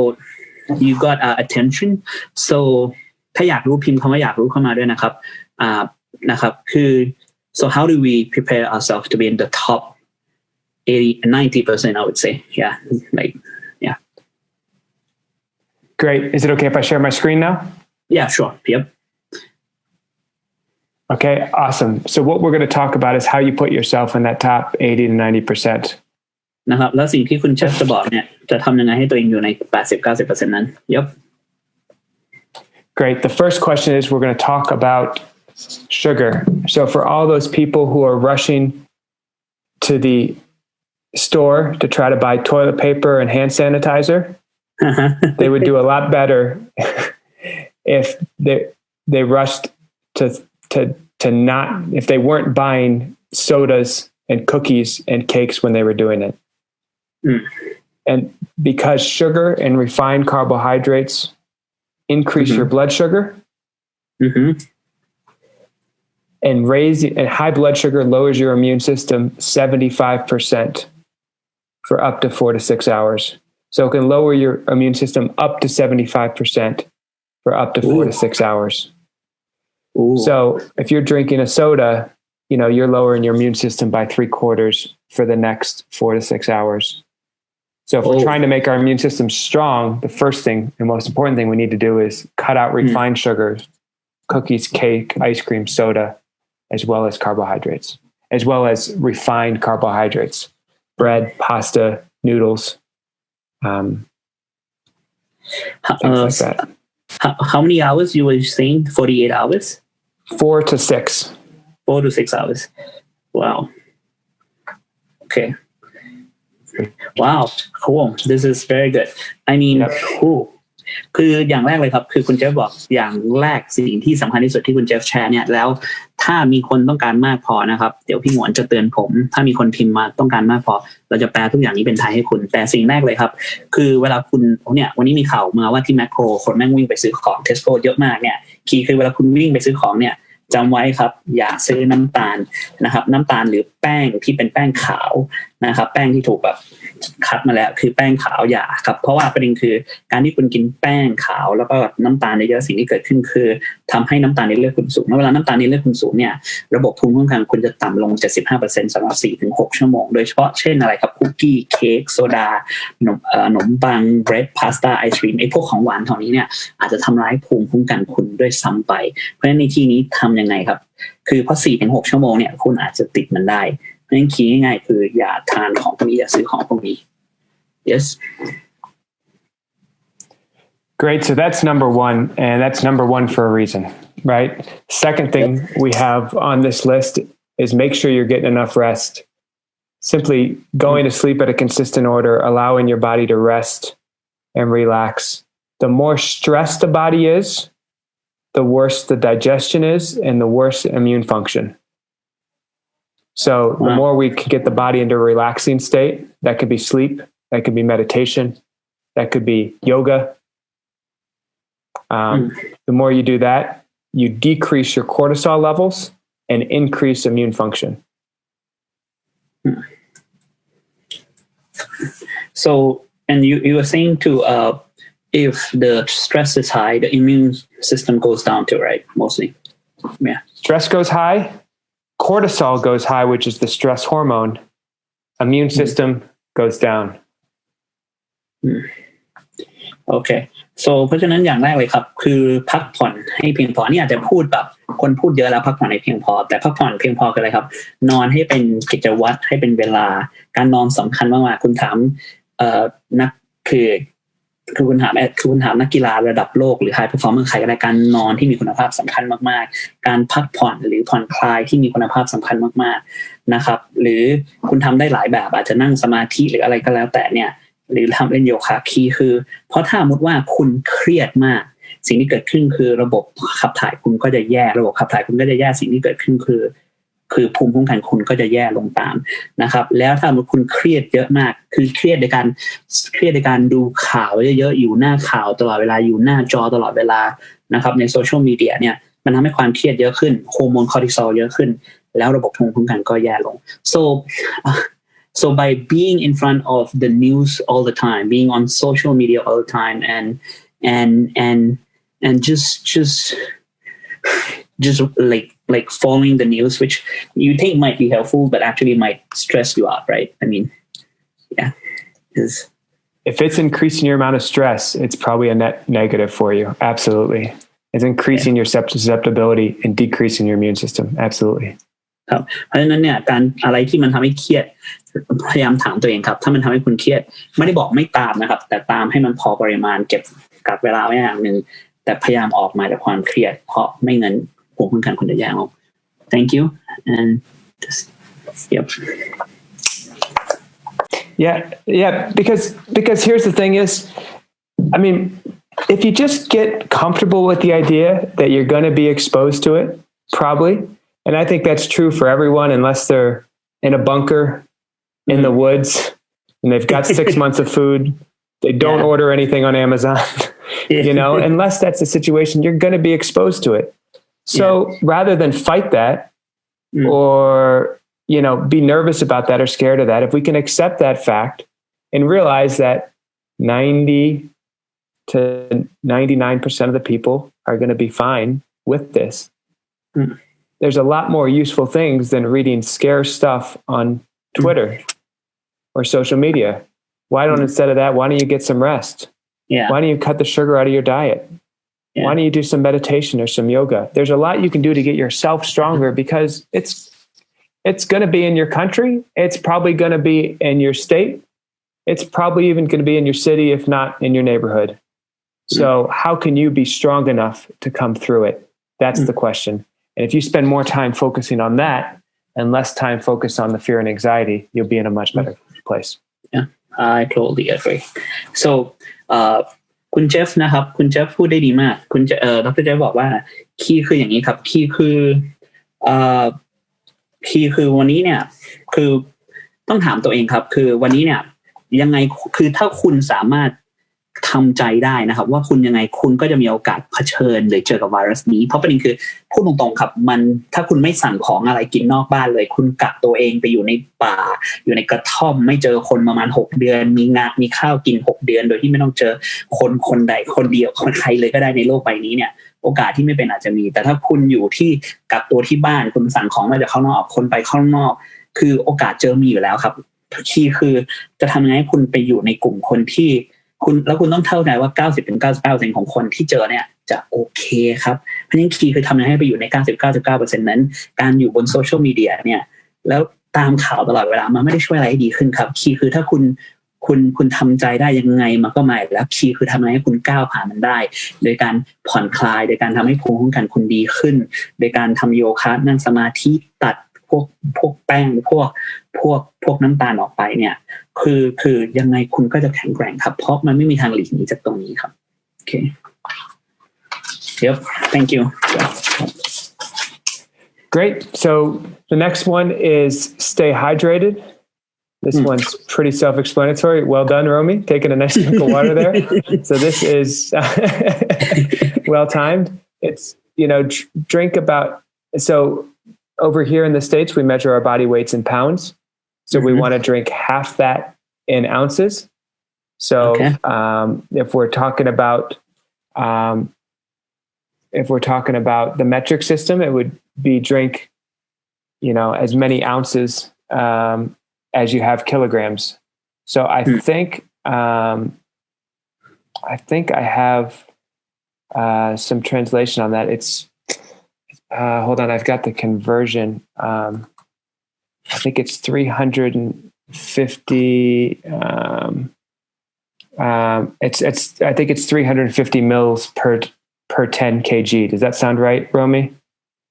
you got our attention so ถ้าอยากรู้พิมพ์คำว่าอยากรู้เข้ามาด้วยนะครับนะครับคือ so how do we prepare ourselves to be in the top 80-90% I would say yeah like yeah great is it okay if I share my screen now yeah sure yep okay awesome so what we're going to talk about is how you put yourself in that top 80-90% นะครับแล้วสิ่งที่คุณเชฟจะบอกเนี่ยจะทำยังไงให้ตัวเองอยู่ใน 80-90% นั้น yep great the first question is we're going to talk about sugar so for all those people who are rushing to the store to try to buy toilet paper and hand sanitizer they would do a lot better if they rushed to not if they weren't buying sodas and cookies and cakes when they were doing it and because sugar and refined carbohydrates increase your blood sugar and high blood sugar lowers your immune system 75% for up to 4 to 6 hours. So it can lower your immune system up to 75% for up to 4 to 6 hours. Ooh. So if you're drinking a soda, you're lowering your immune system by 3/4 for the next 4 to 6 hours. So if we're trying to make our immune system strong, the first thing and most important thing we need to do is cut out refined sugars, cookies, cake, ice cream, soda, as well as carbohydrates, as well as refined carbohydrates, bread, pasta, noodles, things like that. How many hours you were saying? 48 hours? 4 to 6. 4 to 6 hours. Wow. Okay. Wow. Cool. This is very good. I mean, cool. คืออย่างแรกเลยครับคือคุณเจฟบอกอย่างแรกสิ่งที่สำคัญที่สุดที่คุณเจฟแชร์เนี่ยแล้วถ้ามีคนต้องการมากพอนะครับเดี๋ยวพี่หงวนจะเตือนผมถ้ามีคนพิมพ์มาต้องการมากพอเราจะแปลทุกอย่างนี้เป็นไทยให้คุณแต่สิ่งแรกเลยครับคือเวลาคุณเนี่ยวันนี้มีข่าวมาว่าที่แมคโครคนแม่งวิ่งไปซื้อของเทสโก้เยอะมากเนี่ยคีย์คือเวลาคุณวิ่งไปซื้อของเนี่ยจำไว้ครับอย่าซื้อน้ำตาลนะครับน้ำตาลหรือแป้งที่เป็นแป้งขาวนะครับแป้งที่ถูกแบบคัดมาแล้วคือแป้งขาวอย่าครับเพราะว่าประเด็นคือการที่คุณกินแป้งขาวแล้วก็น้ำตาลเยอะๆสิ่งที่เกิดขึ้นคือทำให้น้ำตาลในเลือดคุณสูงเวลาน้ำตาลในเลือดคุณสูงเนี่ยระบบภูมิคุ้มกันคุณจะต่ำลง 75% สำหรับ 4-6 ชั่วโมงโดยเฉพาะเช่นอะไรครับคุกกี้เค้กโซดาขนมปังเบรดพาสต้าไอศกรีมไอ้พวกของหวานเหล่านี้เนี่ยอาจจะทำร้ายภูมิคุ้มกันคุณด้วยซ้ำไปเพราะฉะนั้นในที่นี้ทำยังไงครับคือพอ 4-6 ชั่วโมงเนี่ยคุณอาจจะติดมันได้เพราะฉะนั้นคีย์ง่ายๆคืออย่าทานของพวกนี้อย่าซื้อของพวกนี้ yes great so that's number one and that's number one for a reason right second thing we have on this list is make sure you're getting enough rest simply going to sleep at a consistent order allowing your body to rest and relax the more stressed the body is the worse the digestion is and the worse immune function. So the more we can get the body into a relaxing state, that could be sleep, that could be meditation, that could be yoga. The more you do that, you decrease your cortisol levels and increase immune function. So, and you were saying to if the stress is high, the immune system goes down too, right? Mostly. Yeah. Stress goes high. Cortisol goes high, which is the stress hormone. Immune system goes down. โอเค so เพราะฉะนั้นอย่างแรกเลยครับคือพักผ่อนให้เพียงพอนี่อาจจะพูดแบบคนพูดเยอะแล้วพักผ่อนให้เพียงพอแต่พักผ่อนเพียงพอคืออะไรครับนอนให้เป็นกิจวัตรให้เป็นเวลาการนอนสำคัญมากๆคุณถามนักคือคุณถามนักกีฬาระดับโลกหรือ high performance ใครก็ได้การนอนที่มีคุณภาพสำคัญมากๆการพักผ่อนหรือผ่อนคลายที่มีคุณภาพสำคัญมากๆนะครับหรือคุณทำได้หลายแบบอาจจะนั่งสมาธิหรืออะไรก็แล้วแต่เนี่ยหรือทำเล่นโยคะคีย์คือเพราะถ้าสมมติว่าคุณเครียดมากสิ่งที่เกิดขึ้นคือระบบขับถ่ายคุณก็จะแย่ระบบขับถ่ายคุณก็จะแย่สิ่งที่เกิดขึ้นคือภูมิคุ้มกันคุณก็จะแย่ลงตามนะครับแล้วถ้าคุณเครียดเยอะมากคือเครียดในการดูข่าวเยอะๆอยู่หน้าข่าวตลอดเวลาอยู่หน้าจอตลอดเวลานะครับในโซเชียลมีเดียเนี่ยมันทำให้ความเครียดเยอะขึ้นฮอร์โมนคอร์ติซอลเยอะขึ้นแล้วระบบภูมิคุ้มกันก็แย่ลง so by being in front of the news all the time being on social media all the time and just like following the news which you think might be helpful but actually might stress you out, right? I mean, yeah. If it's increasing your amount of stress, it's probably a net negative for you. Absolutely. It's increasing your susceptibility and decreasing your immune system. Absolutely. ครับเพราะฉะนั้นเนี่ยการอะไรที่มันทำให้เครียดพยายามถามตัวเองครับถ้ามันทำให้คุณเครียดไม่ได้บอกไม่ตามนะครับแต่ตามให้มันพอปริมาณเก็บกับเวลาไว้อย่างนึงแต่พยายามออกมาจากความเครียดเพราะไม่งั้นภูมิคุ้มกันคุณจะแย่ลง Thank you and just yep. Yeah, because here's the thing is, I mean, if you just get comfortable with the idea that you're going to be exposed to it, probably, and I think that's true for everyone unless they're in a bunker in the woods and they've got 6 months of food, they don't order anything on Amazon, unless that's the situation, you're going to be exposed to it. So rather than fight that or, be nervous about that or scared of that, if we can accept that fact and realize that 90 to 99% of the people are going to be fine with this, there's a lot more useful things than reading scare stuff on Twitter or social media. Instead of that, why don't you get some rest? Why don't you cut the sugar out of your diet? Why don't you do some meditation or some yoga? There's a lot you can do to get yourself stronger because it's going to be in your country. It's probably going to be in your state. It's probably even going to be in your city, if not in your neighborhood. So how can you be strong enough to come through it? That's the question. And if you spend more time focusing on that and less time focused on the fear and anxiety, you'll be in a much better place. Yeah, I totally agree. So, คุณเจฟนะครับคุณเจฟพูดได้ดีมากคุณดร. เจฟบอกว่าคีย์คืออย่างนี้ครับคีย์คือวันนี้เนี่ยคือต้องถามตัวเองครับคือวันนี้เนี่ยยังไงคือถ้าคุณสามารถทำใจได้นะครับว่าคุณยังไงคุณก็จะมีโอกาสเผชิญหรือเจอกับไวรัสนี้เพราะประเด็นคือพูดตรงๆครับมันถ้าคุณไม่สั่งของอะไรกินนอกบ้านเลยคุณกักตัวเองไปอยู่ในป่าอยู่ในกระท่อมไม่เจอคนประมาณ6เดือนมีข้าวกิน6เดือนโดยที่ไม่ต้องเจอคนใดคนเดียวคนใครเลยก็ได้ในโลกใบนี้เนี่ยโอกาสที่ไม่เป็นอาจจะมีแต่ถ้าคุณอยู่ที่กักตัวที่บ้านคุณสั่งของมาจากข้างนอกคนไปข้างนอกคือโอกาสเจอมีอยู่แล้วครับคีย์คือจะทำยังไงให้คุณไปอยู่ในกลุ่มคนที่คุณต้องเข้าใจว่า 90-99% ของคนที่เจอเนี่ยจะโอเคครับเพราะฉะนั้นคีย์คือทำยังไงให้ไปอยู่ใน 99.9% นั้นการอยู่บนโซเชียลมีเดียเนี่ยแล้วตามข่าวตลอดเวลามันไม่ได้ช่วยอะไรให้ดีขึ้นครับคีย์คือถ้าคุณทำใจได้ยังไงมันก็มาแล้วคีย์คือทำยังไงให้คุณก้าวผ่านมันได้โดยการผ่อนคลายโดยการทำให้ภูมิคุ้มกันคุณดีขึ้นโดยการทำโยคะนั่งสมาธิตัดพวกแป้งพวกน้ำตาลออกไปเนี่ยคือยังไงคุณก็จะแข็งแกร่งครับเพราะมันไม่มีทางหลีกหนีจากตรงนี้ครับโอเค Yep thank you Great so the next one is stay hydrated this one's pretty self-explanatory well done Rommie taking a nice drink of water there so this is well timed it's drink about so over here in the States, we measure our body weights in pounds. So we want to drink half that in ounces. So if we're talking about the metric system, it would be drink, as many ounces as you have kilograms. So I think I think I have some translation on that. It's hold on, I've got the conversion. I think it's 350. It's I think it's 350 mils per 10 kg. Does that sound right, Rommie?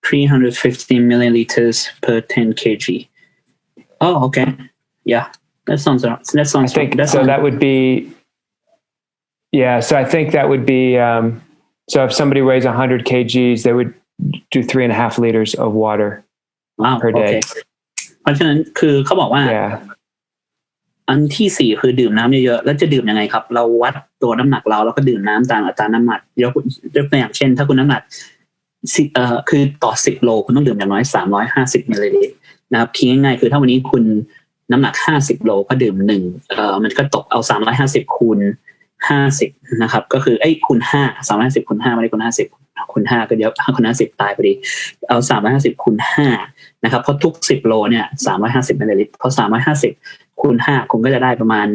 350 milliliters per 10 kg. Oh, okay. Yeah, that sounds I think right. So that would be, yeah. So I think that would be, so if somebody weighs 100 kgs, they would do 3.5 liters of water per day. Okay. เพราะฉะนั้นคือเขาบอกว่า Yeah. อันที่สี่คือดื่มน้ำเยอะๆแล้วจะดื่มยังไงครับเราวัดตัวน้ำหนักเราแล้วก็ดื่มน้ำตามอัตราน้ำหนักยกตัวอย่างเช่นถ้าคุณน้ำหนักคือต่อ10โลคุณต้องดื่มอย่างน้อย350มิลลิลิตรนะครับคิดง่ายๆคือถ้าวันนี้คุณน้ำหนัก50โลก็ดื่ม1มันก็ตกเอา350คูณ50นะครับก็คือคูณ5 350คูณ5ไม่ได้คูณ50คูณ5ก็เยอะคูณ50ตายพอดีเอา350คูณ5นะครับเพราะทุก10โลเนี่ย350มิลลิลิตรเพราะ350คูณ5คุณก็จะได้ประมาณ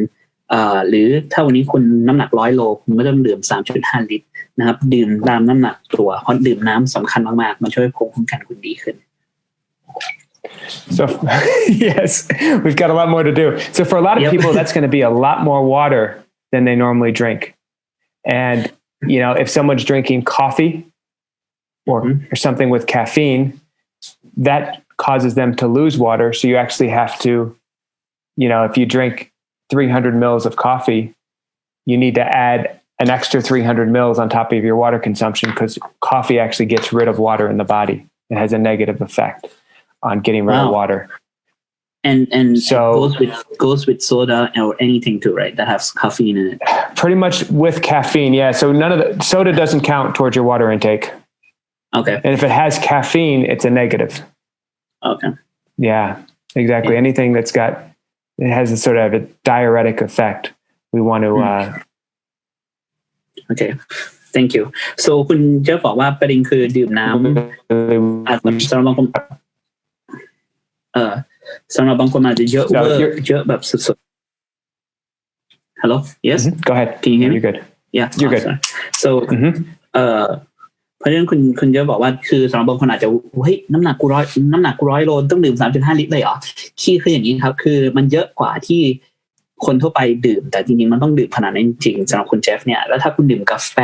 หรือถ้าวันนี้คุณน้ำหนัก100โลคุณก็ต้องดื่ม 3.5 ลิตรนะครับดื่มตามน้ำหนักตัวเพราะดื่มน้ำสำคัญมากๆมันช่วยภูมิคุ้มกันคุณดีขึ้น So yes, we've got a lot more to do. So for a lot of people, that's going to be a lot more water than they normally drink. And, if someone's drinking coffee or something with caffeine, that causes them to lose water. So you actually have to, if you drink 300 mils of coffee, you need to add an extra 300 mils on top of your water consumption because coffee actually gets rid of water in the body. It has a negative effect on getting rid of water. And so goes with soda or anything too, right? That has caffeine in it. Pretty much with caffeine, yeah. So none of the soda doesn't count towards your water intake. Okay. And if it has caffeine, it's a negative. Okay. Yeah, exactly. Anything that's got it has a sort of a diuretic effect. We want to. Okay. Thank you. So คุณเจ้าบอกว่าประเด็นคือดื่มน้ำสำหรับบางคนสำหรับบางคนอาจจะเยอะเยอะแบบสุดๆ Hello? Yes? Go ahead. Can you hear me? You're good. Yeah. You're good. So เพราะฉะนั้นคุณเจ้าบอกว่าคือสำหรับบางคนอาจจะเฮ้ยน้ำหนักกู100โลต้องดื่ม 3.5 ลิตรเลยเหรอคืออย่างนี้ครับคือมันเยอะกว่าที่คนทั่วไปดื่มแต่จริงๆมันต้องดื่มขนาดนั้นจริงๆสำหรับคุณเจฟเนี่ยแล้วถ้าคุณดื่มกาแฟ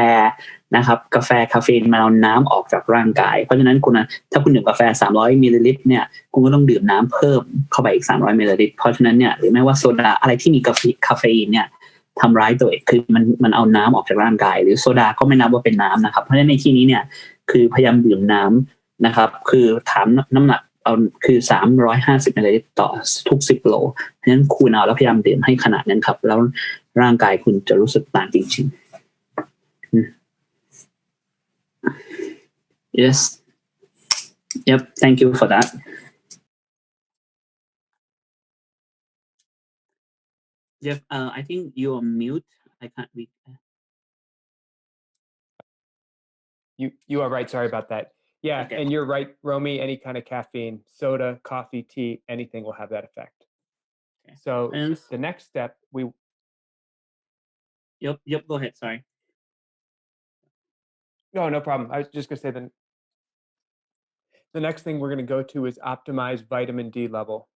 นะครับกาแฟคาเฟอีนมันเอาน้ำออกจากร่างกายเพราะฉะนั้นถ้าคุณดื่มกาแฟ300มิลลิลิตรเนี่ยคุณก็ต้องดื่มน้ำเพิ่มเข้าไปอีก300มิลลิลิตรเพราะฉะนั้นเนี่ยหรือแม้ว่าโซดาอะไรที่มีคาเฟอีนเนี่ยทำร้ายตัวเองคือมันเอาน้ำออกจากร่างกายหรือโซดาก็ไม่นับว่าเป็นน้ำนะครับเพราะฉะนั้นในที่นี้เนี่ยคือพยายามดื่มน้ำนะครับคือถามน้ำหนักเอาคือ350มิลลิลิตรต่อทุก10โลเพราะฉะนั้นคุณเอาแล้วพยายามดื่มให้ขนาดนั้นครับแล้วร่างกายคุณจะรู้สึกต่างจริงๆYes. Yep. Thank you for that. Jeff, I think you're mute. I can't read. You are right. Sorry about that. Yeah, okay. And you're right, Rommie. Any kind of caffeine, soda, coffee, tea, anything will have that effect. Okay. So the next step, Yep. Go ahead. Sorry. No problem. I was just going to say the next thing we're going to go to is optimize vitamin D level.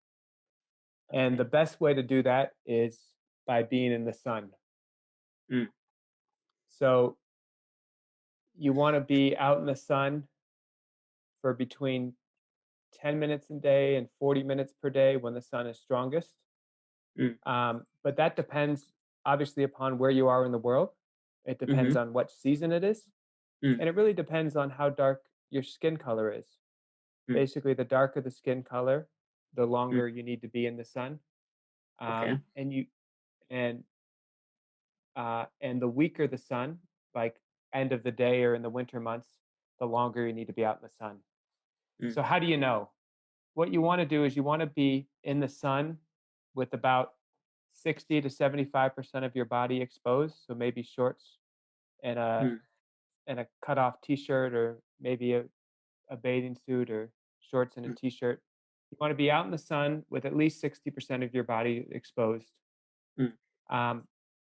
And the best way to do that is by being in the sun. So you want to be out in the sun for between 10 minutes a day and 40 minutes per day when the sun is strongest. But that depends obviously upon where you are in the world. It depends on what season it is. And it really depends on how dark your skin color is. Basically, the darker the skin color, the longer you need to be in the sun. Okay. And the weaker the sun, like end of the day or in the winter months, the longer you need to be out in the sun. So how do you know? What you want to do is you want to be in the sun with about 60 to 75% of your body exposed. So maybe shorts and a cut-off t-shirt, or maybe a bathing suit or shorts and a t-shirt. You want to be out in the sun with at least 60% of your body exposed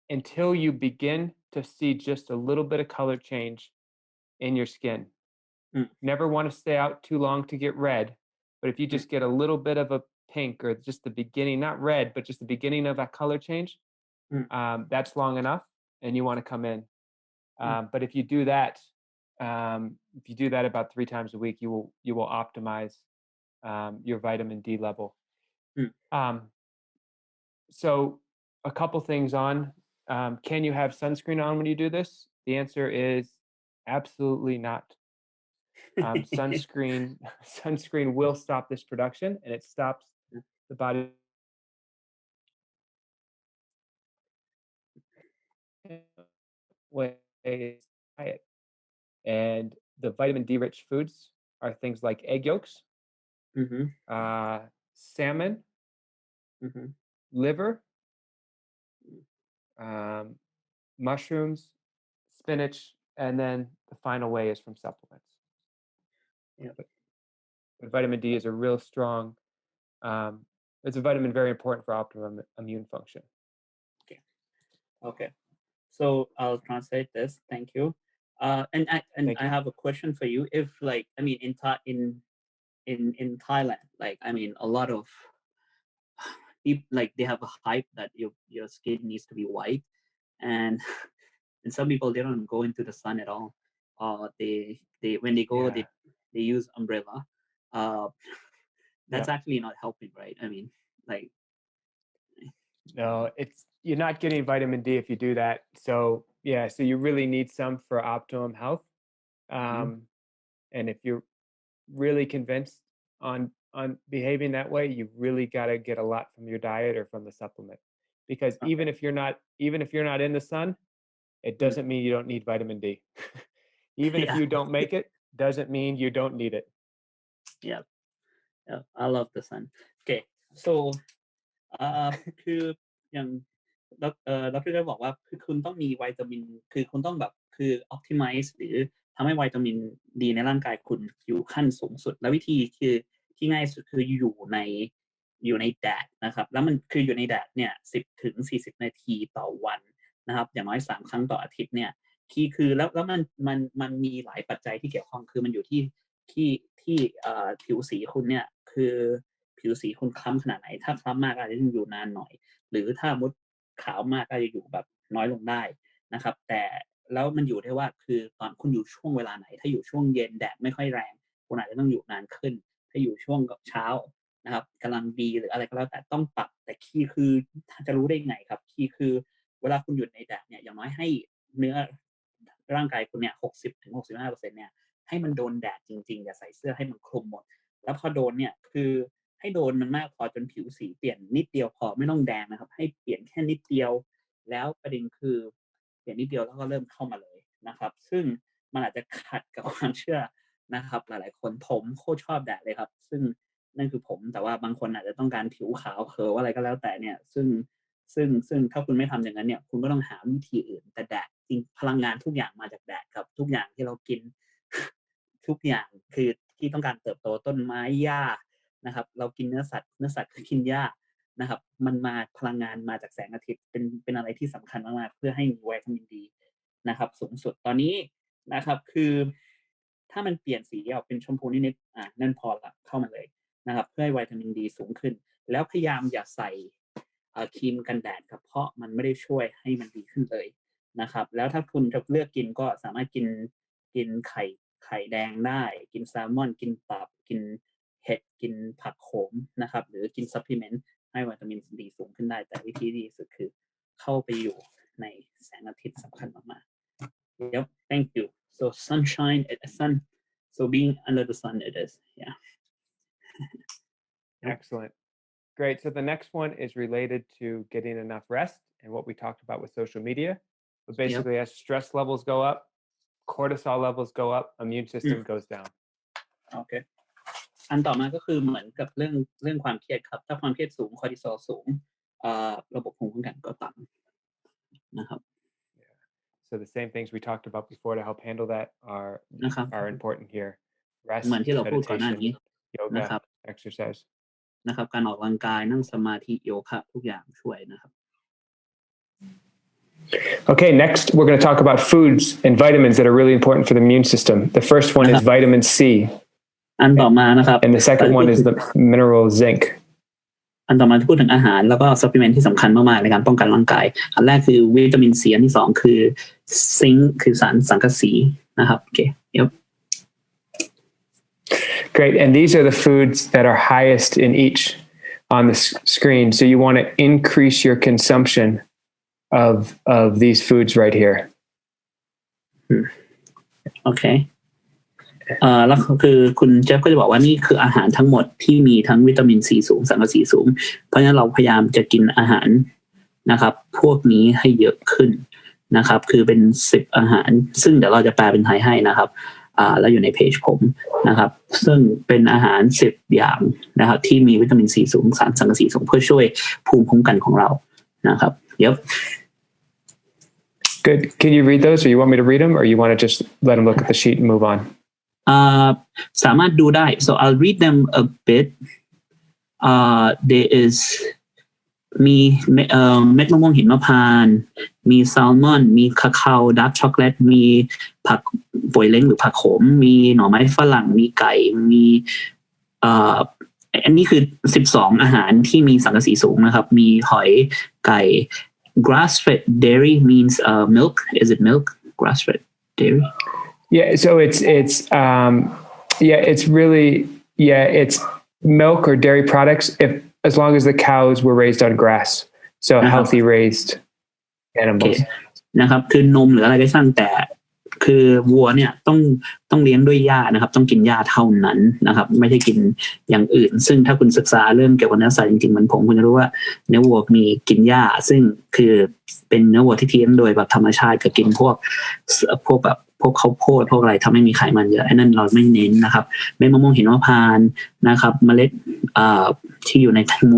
until you begin to see just a little bit of color change in your skin. Never want to stay out too long to get red, but if you just get a little bit of a pink or just the beginning, not red, but just the beginning of that color change, that's long enough and you want to come in. But if you do that about 3 times a week, you will optimize your vitamin D level. So a couple things on, can you have sunscreen on when you do this? The answer is absolutely not. Sunscreen will stop this production, and it stops the body ways diet. And the vitamin D rich foods are things like egg yolks, salmon, liver, mushrooms, spinach, and then the final way is from supplements. But vitamin D is a real strong, it's a vitamin very important for optimum immune function. Okay. So I'll translate this. Thank you. And I have a question for you. If like, I mean, in Thailand, like, I mean, a lot of people, like, they have a hype that your skin needs to be white, and some people, they don't go into the sun at all. They when they go, they use umbrella. That's actually not helping, right? I mean, like, no, you're not getting vitamin D if you do that. So so you really need some for optimum health. And if you're really convinced on behaving that way, you really got to get a lot from your diet or from the supplement, because even if you're not in the sun, it doesn't mean you don't need vitamin D. Even if you don't make it, doesn't mean you don't need it. Yeah, I love the sun. Okay, so คืออย่างดร.ได้บอกว่าคือคุณต้องมีวิตามินคือคุณต้องแบบคือ optimize หรือทำให้วิตามินดีในร่างกายคุณอยู่ขั้นสูงสุดและวิธีคือที่ง่ายสุดคืออยู่ในแดดนะครับแล้วมันคืออยู่ในแดดเนี่ย10 ถึง 40 นาทีต่อวันนะครับอย่างน้อย3 ครั้งต่ออาทิตย์เนี่ยคือแล้วมันมีหลายปัจจัยที่เกี่ยวข้องคือมันอยู่ที่ผิวสีคุณเนี่ยคือผิวสีคุณคล้ำขนาดไหนถ้าคล้ำมากอาจจะอยู่นานหน่อยหรือถ้ามดขาวมากก็จะอยู่แบบน้อยลงได้นะครับแต่แล้วมันอยู่ที่ว่าคือตอนคุณอยู่ช่วงเวลาไหนถ้าอยู่ช่วงเย็นแดดไม่ค่อยแรงคุณอาจจะต้องอยู่นานขึ้นถ้าอยู่ช่วงเช้านะครับกำลังดีหรืออะไรก็แล้วแต่ต้องปรับแต่คีย์คือจะรู้ได้ไงครับคีย์คือเวลาคุณอยู่ในแดดเนี่ยอย่างน้อยให้เนื้อร่างกายคุณเนี่ย 60-65% เนี่ยให้มันโดนแดดจริงๆอย่าใส่เสื้อให้มันคลุมหมดแล้วพอโดนเนี่ยคือให้โดนมันมากพอจนผิวสีเปลี่ยนนิดเดียวพอไม่ต้องแดงนะครับให้เปลี่ยนแค่นิดเดียวแล้วประเด็นคือเปลี่ยนนิดเดียวแล้วก็เริ่มเข้ามาเลยนะครับซึ่งมันอาจจะขัดกับความเชื่อนะครับหลายๆคนผมโคตรชอบแดดเลยครับซึ่งนั่นคือผมแต่ว่าบางคนอาจจะต้องการผิวขาวเขออะไรก็แล้วแต่เนี่ยซึ่งถ้าคุณไม่ทำอย่างนั้นเนี่ยคุณก็ต้องหาวิธีอื่นแต่แดดจริงพลังงานทุกอย่างมาจากแดดครับทุกอย่างที่เรากินทุกอย่างคือที่ต้องการเติบโตต้นไม้หญ้านะครับเรากินเนื้อสัตว์ก็กินหญ้านะครับมันมาพลังงานมาจากแสงอาทิตย์เป็นอะไรที่สำคัญมากๆเพื่อให้มีวิตามินดีนะครับสูงสุดตอนนี้นะครับคือถ้ามันเปลี่ยนสีออกเป็นชมพูนิดๆนั่นพอละเข้ามาเลยนะครับเพื่อให้วิตามินดีสูงขึ้นแล้วพยายามอย่าใส่ครีมกันแดดครับเพราะมันไม่ได้ช่วยให้มันดีขึ้นเลยนะครับแล้วถ้าคุณจะเลือกกินก็สามารถกินไข่แดงได้กินแซลมอนกินตับกินเห็ดกินผักโขมนะครับหรือกินซัพพลีเมนต์ให้วิตามินดีสูงขึ้นได้แต่วิธีดีสุดคือเข้าไปอยู่ในแสงอาทิตย์สำคัญมากๆ Yep, thank you. So sunshine, so being under the sun it is. Yeah. Excellent. Great. So the next one is related to getting enough rest and what we talked about with social media. But basically, as stress levels go up, cortisol levels go up, immune system goes down. Okay. อันต่อมาก็คือเหมือนกับเรื่องความเครียดครับถ้าความเครียดสูงคอร์ติซอลสูงระบบภูมิคุ้มกันก็ต่ำนะครับ So the same things we talked about before to help handle that are important here. Rest, เหมือนที่เราพูดก่อนหน้านี้ yoga, นะครับ exercise. นะครับการออกกำลังกายนั่งสมาธิโยคะทุกอย่างช่วยนะครับ Okay, next we're going to talk about foods and vitamins that are really important for the immune system. The first one is vitamin C. อันต่อมานะครับ And the second one is the mineral zinc. อันต่อมาที่พูดถึงอาหารแล้วก็ซัพพลีเมนต์ที่สำคัญมากๆในการป้องกันร่างกายอันแรกคือวิตามินซีอันที่สองคือซิงค์คือสารสังกะสีนะครับโอเคGreat, and these are the foods that are highest in each on the screen. So you want to increase your consumption of these foods right here. Okay. แล้วคือคุณเจฟก็จะบอกว่านี่คืออาหารทั้งหมดที่มีทั้งวิตามินซีสูงสังกะสีสูงเพราะฉะนั้นเราพยายามจะกินอาหารนะครับพวกนี้ให้เยอะขึ้นนะครับคือเป็น10อาหารซึ่งเดี๋ยวเราจะแปลเป็นไทยให้นะครับแล้วอยู่ในเพจผมนะครับซึ่งเป็นอาหาร10อย่างนะครับที่มีวิตามินซีสูงสารสังกะสีสูงเพื่อช่วยภูมิคุ้มกันของเรานะครับGood. Can you read those or you want me to read them or you want to just let them look at the sheet and move on? สามารถดูได้ so I'll read them a bit there is มีเม็ดมะม่วงหิมพานต์มีแซลมอนมีคาคาโอดาร์กช็อกโกแลตมีผักป่วยเล้งหรือผักโขมมีหน่อไม้ฝรั่งมีไก่มีอันนี้คือ12อาหารที่มีสังกะสีสูงนะครับมีหอยไก่ grass fed dairy means milk is it milk grass fed dairy Yeah, so it's really it's milk or dairy products as long as the cows were raised on grass. So healthy raised animals. นะครับคือนมหรืออะไรก็ช่างแต่คือวัวเนี่ยต้องเลี้ยงด้วยหญ้านะครับต้องกินหญ้าเท่านั้นนะครับไม่ใช่กินอย่างอื่นซึ่งถ้าคุณศึกษาเรื่องเกี่ยวกับเนื้อสัตว์จริงๆมันผมคุณจะรู้ว่าเนื้อวัวมีกินหญ้าซึ่งคือเป็นเนื้อวัวที่เลี้ยงโดยแบบธรรมชาติกับกินพวกแบบพวกข้าวโพดพวกอะไรทำให้มีไขมันเยอะไอ้นั่นเราไม่เน้นนะครับเม็ดมะม่วงหิมพานต์นะครับเมล็ดที่อยู่ในแตงโม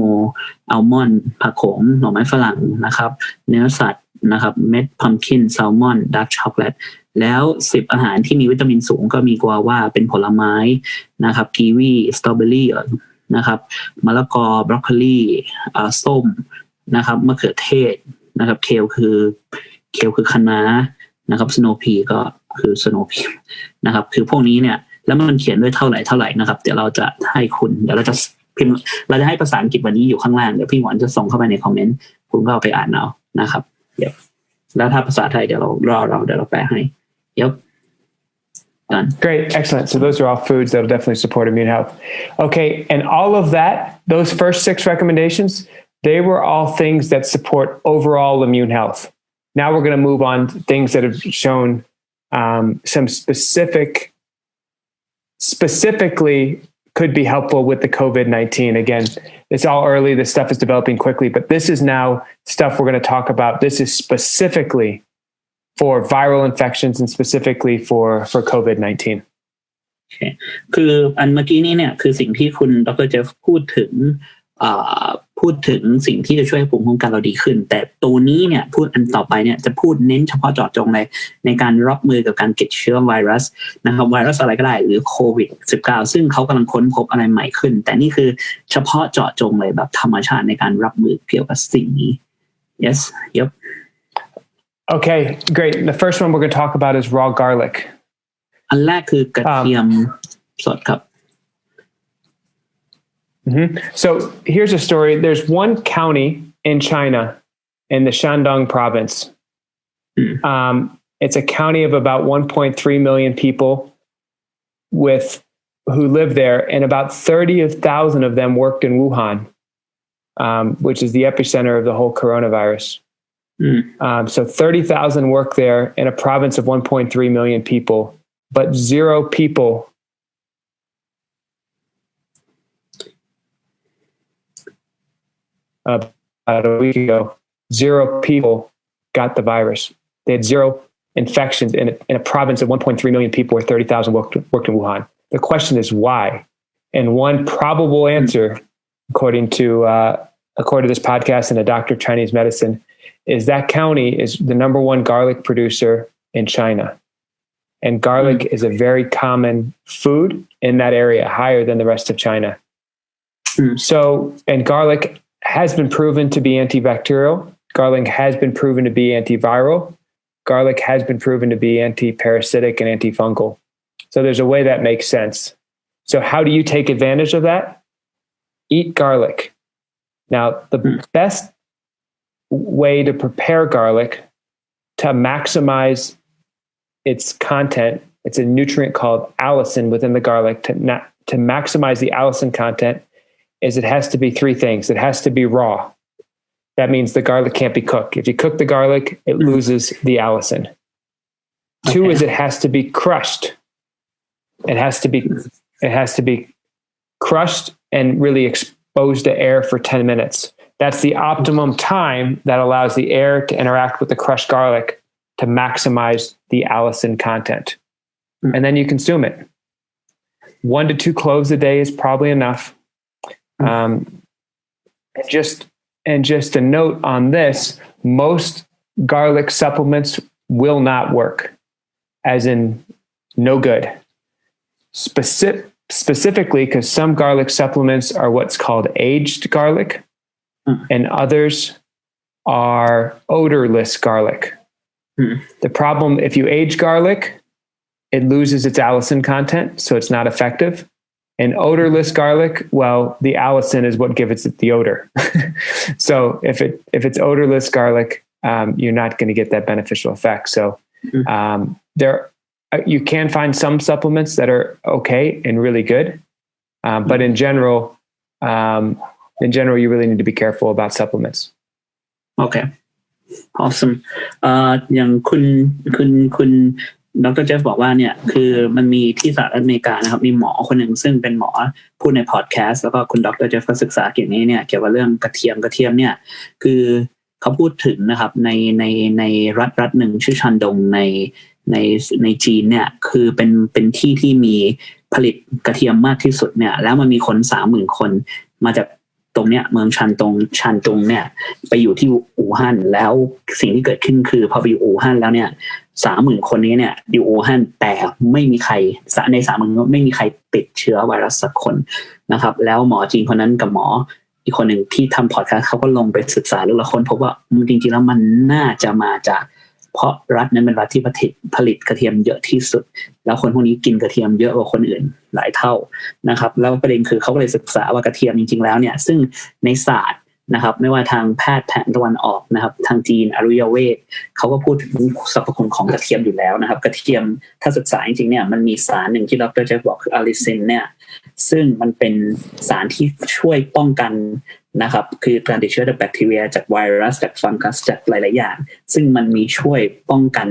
อัลมอนด์ผักโขมหน่อไม้ฝรั่งนะครับเนื้อสัตว์นะครับเม็ดพัมคินแซลมอนดาร์กช็อกโกแลตแล้ว10อาหารที่มีวิตามินสูงก็มีกวาว่าเป็นผลไม้นะครับกีวีสตรอเบอรี่นะครับมะละกอบรอกโคลีส้มนะครับมะเขือเทศนะครับเคลคือคะน้านะครับสโนว์พีก็คือสโนว์พีนะครับคือพวกนี้เนี่ยแล้วมันเขียนด้วยเท่าไหร่นะครับเดี๋ยวเราจะให้คุณเดี๋ยวเราจะพิมพ์เราจะให้ภาษาอังกฤษวันนี้อยู่ข้างล่างเดี๋ยวพี่หวานจะส่งเข้าไปในคอมเมนต์คุณก็เอาไปอ่านเอานะครับเดี๋ยวแล้วถ้าภาษาไทยเดี๋ยวเราแปลให้Done. Great, excellent. So those are all foods that will definitely support immune health. Okay, and all of that, those first 6 recommendations, they were all things that support overall immune health. Now we're going to move on to things that have shown some specifically could be helpful with the COVID-19. Again, it's all early. This stuff is developing quickly, but this is now stuff we're going to talk about. This is specifically for viral infections and specifically for COVID-19. Okay. คืออันเมื่อกี้นี้เนี่ยคือสิ่งที่คุณดร.เจฟพูดถึงสิ่งที่จะช่วยให้ภูมิคุ้มกันเราดีขึ้นแต่ตัวนี้เนี่ยพูดอันต่อไปเนี่ยจะพูดเน้นเฉพาะเจาะจงในการรับมือกับการติดเชื้อไวรัสนะครับไวรัสอะไรก็ได้หรือโควิด-19 ซึ่งเขากำลังค้นพบอะไรใหม่ขึ้นแต่นี่คือเฉพาะเจาะจงเลยแบบธรรมชาติในการรับมือเกี่ยวกับสิ่งนี้ yes yep Okay, great. The first one we're going to talk about is raw garlic. อันแรกคือกระเทียมสดครับ So here's a story. There's one county in China in the Shandong province. It's a county of about 1.3 million people who live there, and about 30,000 of them worked in Wuhan, which is the epicenter of the whole coronavirus.So 30,000 work there in a province of 1.3 million people, but 0 people about a week ago, 0 people got the virus. They had 0 infections in a province of 1.3 million people where 30,000 worked in Wuhan. The question is why? And one probable answer, according to this podcast and a doctor of Chinese medicine,is that county is the number 1 garlic producer in China. And garlic is a very common food in that area, higher than the rest of China. So, and garlic has been proven to be antibacterial Garlic has been proven to be antiviral. Garlic has been proven to be anti-parasitic and antifungal. So there's a way that makes sense. So how do you take advantage of that? Eat garlic. Now, the best way to prepare garlic to maximize its content, it's a nutrient called allicin within the garlic. To maximize the allicin content is it has to be three things. It has to be raw. That means the garlic can't be cooked. If you cook the garlic, it loses the allicin. Okay. Two is it has to be crushed. It has to be crushed and really exposed to air for 10 minutes. That's the optimum time that allows the air to interact with the crushed garlic to maximize the allicin content. And then you consume it. 1 to 2 cloves a day is probably enough. Just a note on this, most garlic supplements will not work, as in no good. Specifically, because some garlic supplements are what's called aged garlic, and others are odorless garlic. The problem, if you age garlic, it loses its allicin content, so it's not effective. And odorless garlic, well, the allicin is what gives it the odor. So if it's odorless garlic, you're not going to get that beneficial effect. So you can find some supplements that are okay and really good, but in general, you really need to be careful about supplements. Okay, awesome. อย่างคุณดร. เจฟบอกว่าเนี่ยคือมันมีที่สหรัฐอเมริกานะครับมีหมอคนหนึ่งซึ่งเป็นหมอพูดในพอดแคสต์แล้วก็คุณดร. เจฟก็ศึกษาเกี่ยวกับนี้เนี่ยเกี่ยวกับเรื่องกระเทียมเนี่ยคือเขาพูดถึงนะครับในรัฐหนึ่งชื่อชันดงในจีนเนี่ยคือเป็นที่มีผลิตกระเทียมมากที่สุดเนี่ยแล้วมันมีคน 30,000 คนมาจากตรงเนี้ยเมืองชันตงเนี่ยไปอยู่ที่อู่ฮั่นแล้วสิ่งที่เกิดขึ้นคือพอไปอยู่อู่ฮั่นแล้วเนี่ย 30,000 คนนี้เนี่ยอยู่อู่ฮั่นแต่ไม่มีใครใน 30,000 ไม่มีใครติดเชื้อไวรัสสักคนนะครับแล้วหมอจีนคนนั้นกับหมออีกคนหนึ่งที่ทำพอดแคสต์เขาก็ลงไปศึกษาแล้วละคนพบว่าจริงๆแล้วมันน่าจะมาจากเพราะรัฐนั้นเป็นรัฐที่ผลิตกระเทียมเยอะที่สุดแล้วคนพวกนี้กินกระเทียมเยอะกว่าคนอื่นหลายเท่านะครับแล้วประเด็นคือเขาก็เลยศึกษาว่ากระเทียมจริงๆแล้วเนี่ยซึ่งในศาสตร์นะครับไม่ว่าทางแพทย์แผนตะวันออกนะครับทางจีนอายุรเวทเขาก็พูดถึงสรรพคุณของกระเทียมอยู่แล้วนะครับกระเทียมถ้าศึกษาจริงๆเนี่ยมันมีสารหนึ่งที่ดร. จะบอกคืออะลิซินเนี่ยซึ่งมันเป็นสารที่ช่วยป้องกันนะครับคือการติดเชื้อจากแบคทีเรียจากไวรัสจากฟังกัสจากหลายๆอย่างซึ่งมันมีช่วยป้องกัน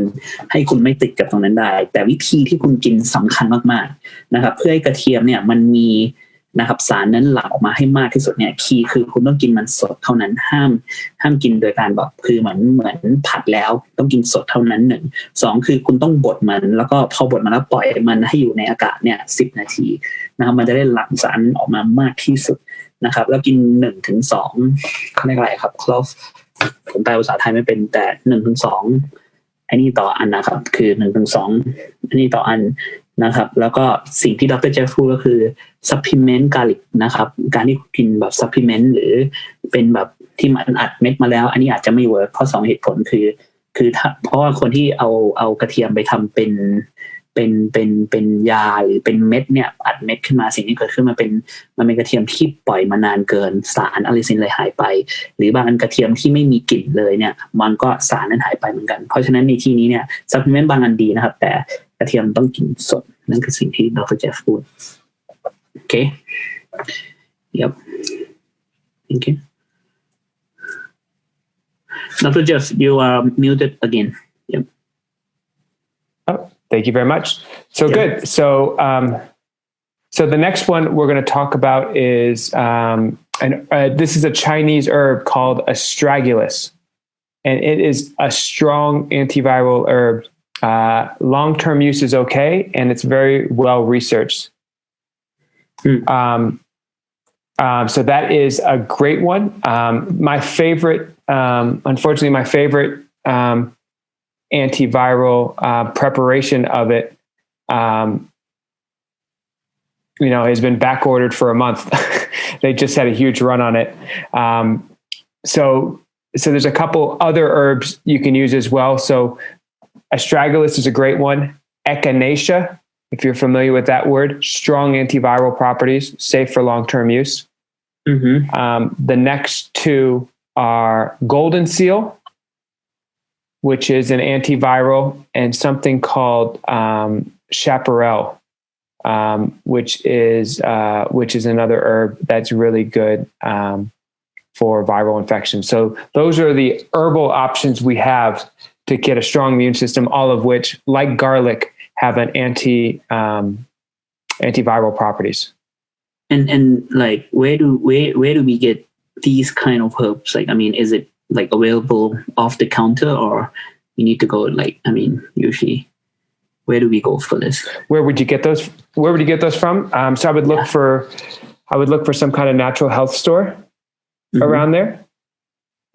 ให้คุณไม่ติดกับตรงนั้นได้แต่วิธีที่คุณกินสำคัญมากๆนะครับเพื่อให้กระเทียมเนี่ยมันมีนะครับสารนั้นหลั่งออกมาให้มากที่สุดเนี่ยคีย์คือคุณต้องกินมันสดเท่านั้นห้ามกินโดยการแบบคือเหมือนผัดแล้วต้องกินสดเท่านั้น1 2คือคุณต้องบดมันแล้วก็พอบดมันแล้วปล่อยมันให้อยู่ในอากาศเนี่ย10 นาทีนะครับมันจะได้หลั่งสารออกมามากที่สุดนะครับแล้วกิน 1-2 เขาเรียกอะไรครับ clove ผมแปลภาษาไทยไม่เป็นแต่ 1-2 อันนี้ต่ออันนะครับคือ 1-2 อันนี้ต่ออันนะครับแล้วก็สิ่งที่ดร. เจฟพูดก็คือ supplement garlic นะครับการที่กินแบบ supplement หรือเป็นแบบที่มันอัดเม็ดมาแล้วอันนี้อาจจะไม่เวิร์คเพราะ2 เหตุผลคือเพราะว่าคนที่เอากระเทียมไปทำเป็นยาหรือเป็นเม็ดเนี่ยอัดเม็ดขึ้นมาสิ่งที่เกิดขึ้นมันเป็นกระเทียมที่ปล่อยมานานเกินสารอะลิซินเลยหายไปหรือบางอันกระเทียมที่ไม่มีกลิ่นเลยเนี่ยมันก็สารนั้นหายไปเหมือนกันเพราะฉะนั้นในที่นี้เนี่ยซัพพลีเมนต์บางอันดีนะครับแต่กระเทียมต้องกินสดนั่นคือสิ่งที่ดร. เจฟพูดโอเค Yep thank you Dr. Jeff you are muted again Yep Thank you very much. So yeah. Good. So the next one we're going to talk about is, this is a Chinese herb called astragalus, and it is a strong antiviral herb. Long-term use is okay, and it's very well researched. So that is a great one. My favorite, unfortunately, antiviral preparation of it has been back ordered for a month. They just had a huge run on it. So so there's a couple other herbs you can use as well. So astragalus is a great one. Echinacea, if you're familiar with that word, strong antiviral properties, safe for long-term use. The next two are golden seal, which is an antiviral, and something called chaparral, which is another herb that's really good for viral infection. So those are the herbal options we have to get a strong immune system, all of which, like garlic, have an antiviral properties. And like where do we get these kind of herbs? Like, I mean, is it like available off the counter, or you need to go like, I mean, usually where do we go for this? Where would you get those? Where would you get those from? So I would look for some kind of natural health store around there.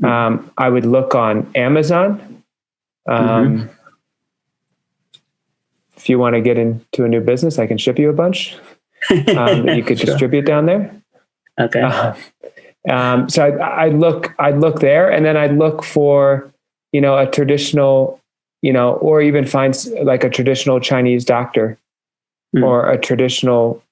I would look on Amazon. If you want to get into a new business, I can ship you a bunch that you could distribute down there. Okay. So I'd look there, and then I'd look for, a traditional, or even find like a traditional Chinese doctor or a traditional,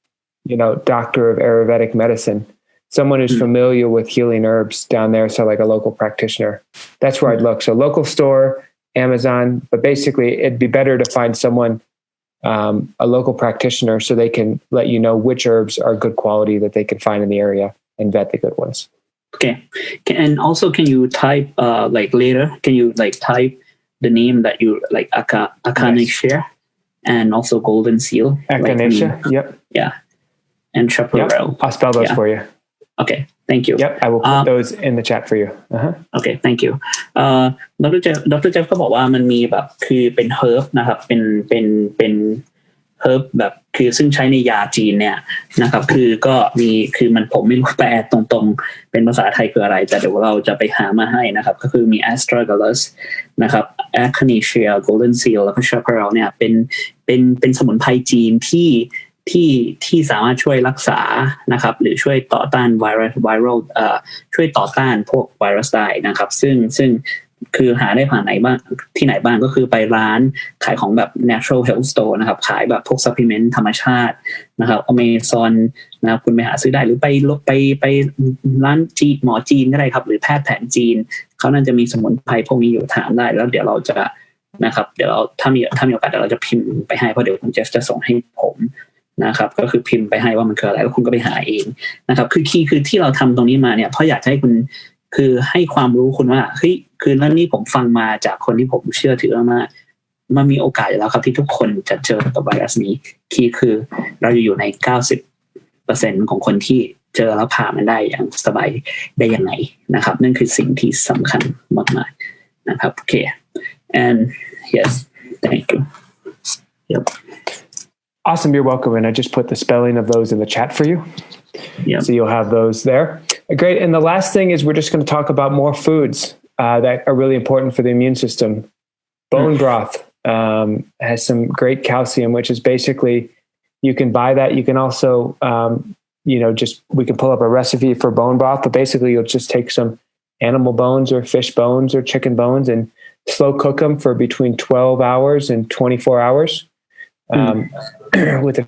doctor of Ayurvedic medicine, someone who's familiar with healing herbs down there. So like a local practitioner, that's where I'd look. So local store, Amazon, but basically it'd be better to find someone, a local practitioner, so they can let you know which herbs are good quality that they can find in the area and vet the good ones. Okay. And also, can you type, like later, can you like type the name that you like, Echinacea, and also golden seal? Echinacea, yep. Yeah. And chaparral. Yep. I'll spell those for you. Okay. Thank you. Yep. I will put those in the chat for you. Okay. Thank you. Dr. Jeff ก็บอกว่ามันมีแบบคือเป็นเฮิร์บนะครับเป็นเฮิร์บแบบคือซึ่งใช้ในยาจีนเนี่ยนะครับคือมันผมไม่รู้แปลตรงๆเป็นภาษาไทยคืออะไรแต่เดี๋ยวเราจะไปหามาให้นะครับก็คือมี astragalus นะครับ echinacea golden seal แล้วก็ chaparral เนี่ยเป็นสมุนไพรจีนที่สามารถช่วยรักษานะครับหรือช่วยต่อต้านไวรัสช่วยต่อต้านพวกไวรัสได้นะครับซึ่งคือหาได้ผ่านไหนบ้างที่ไหนบ้างก็คือไปร้านขายของแบบ natural health store นะครับขายแบบพวก supplement ธรรมชาตินะครับ Amazon นะครับคุณไปหาซื้อได้หรือไปร้านหมอจีนก็ได้ครับหรือแพทย์แผนจีนเขาน่าจะมีสมุนไพรพวกนี้อยู่ถามได้แล้วเดี๋ยวเราจะนะครับเดี๋ยวเราถ้ามีโอกาสเดี๋ยวเราจะพิมพ์ไปให้เพราะเดี๋ยวคุณเจฟจะส่งให้ผมนะครับก็คือพิมพ์ไปให้ว่ามันคืออะไรแล้วคุณก็ไปหาเองนะครับคือที่เราทำตรงนี้มาเนี่ยเพราะอยากให้คุณคือให้ความรู้คุณว่าเฮ้ยคือแล้วนี่ผมฟังมาจากคนที่ผมเชื่อถือมากมันมีโอกาสอยู่แล้วครับที่ทุกคนจะเจอกับไวรัสนี้คือเราอยู่ใน 90% ของคนที่เจอแล้วผ่านมันได้อย่างสบายได้ยังไงนะครับนั่นคือสิ่งที่สำคัญมากๆนะครับโอเค and yes thank you yep Awesome, you're welcome. And I just put the spelling of those in the chat for you. Yeah. So you'll have those there. Great. And the last thing is we're just going to talk about more foods that are really important for the immune system. Bone broth has some great calcium, which is basically, you can buy that. You can also, we can pull up a recipe for bone broth, but basically you'll just take some animal bones or fish bones or chicken bones and slow cook them for between 12 hours and 24 hours. With a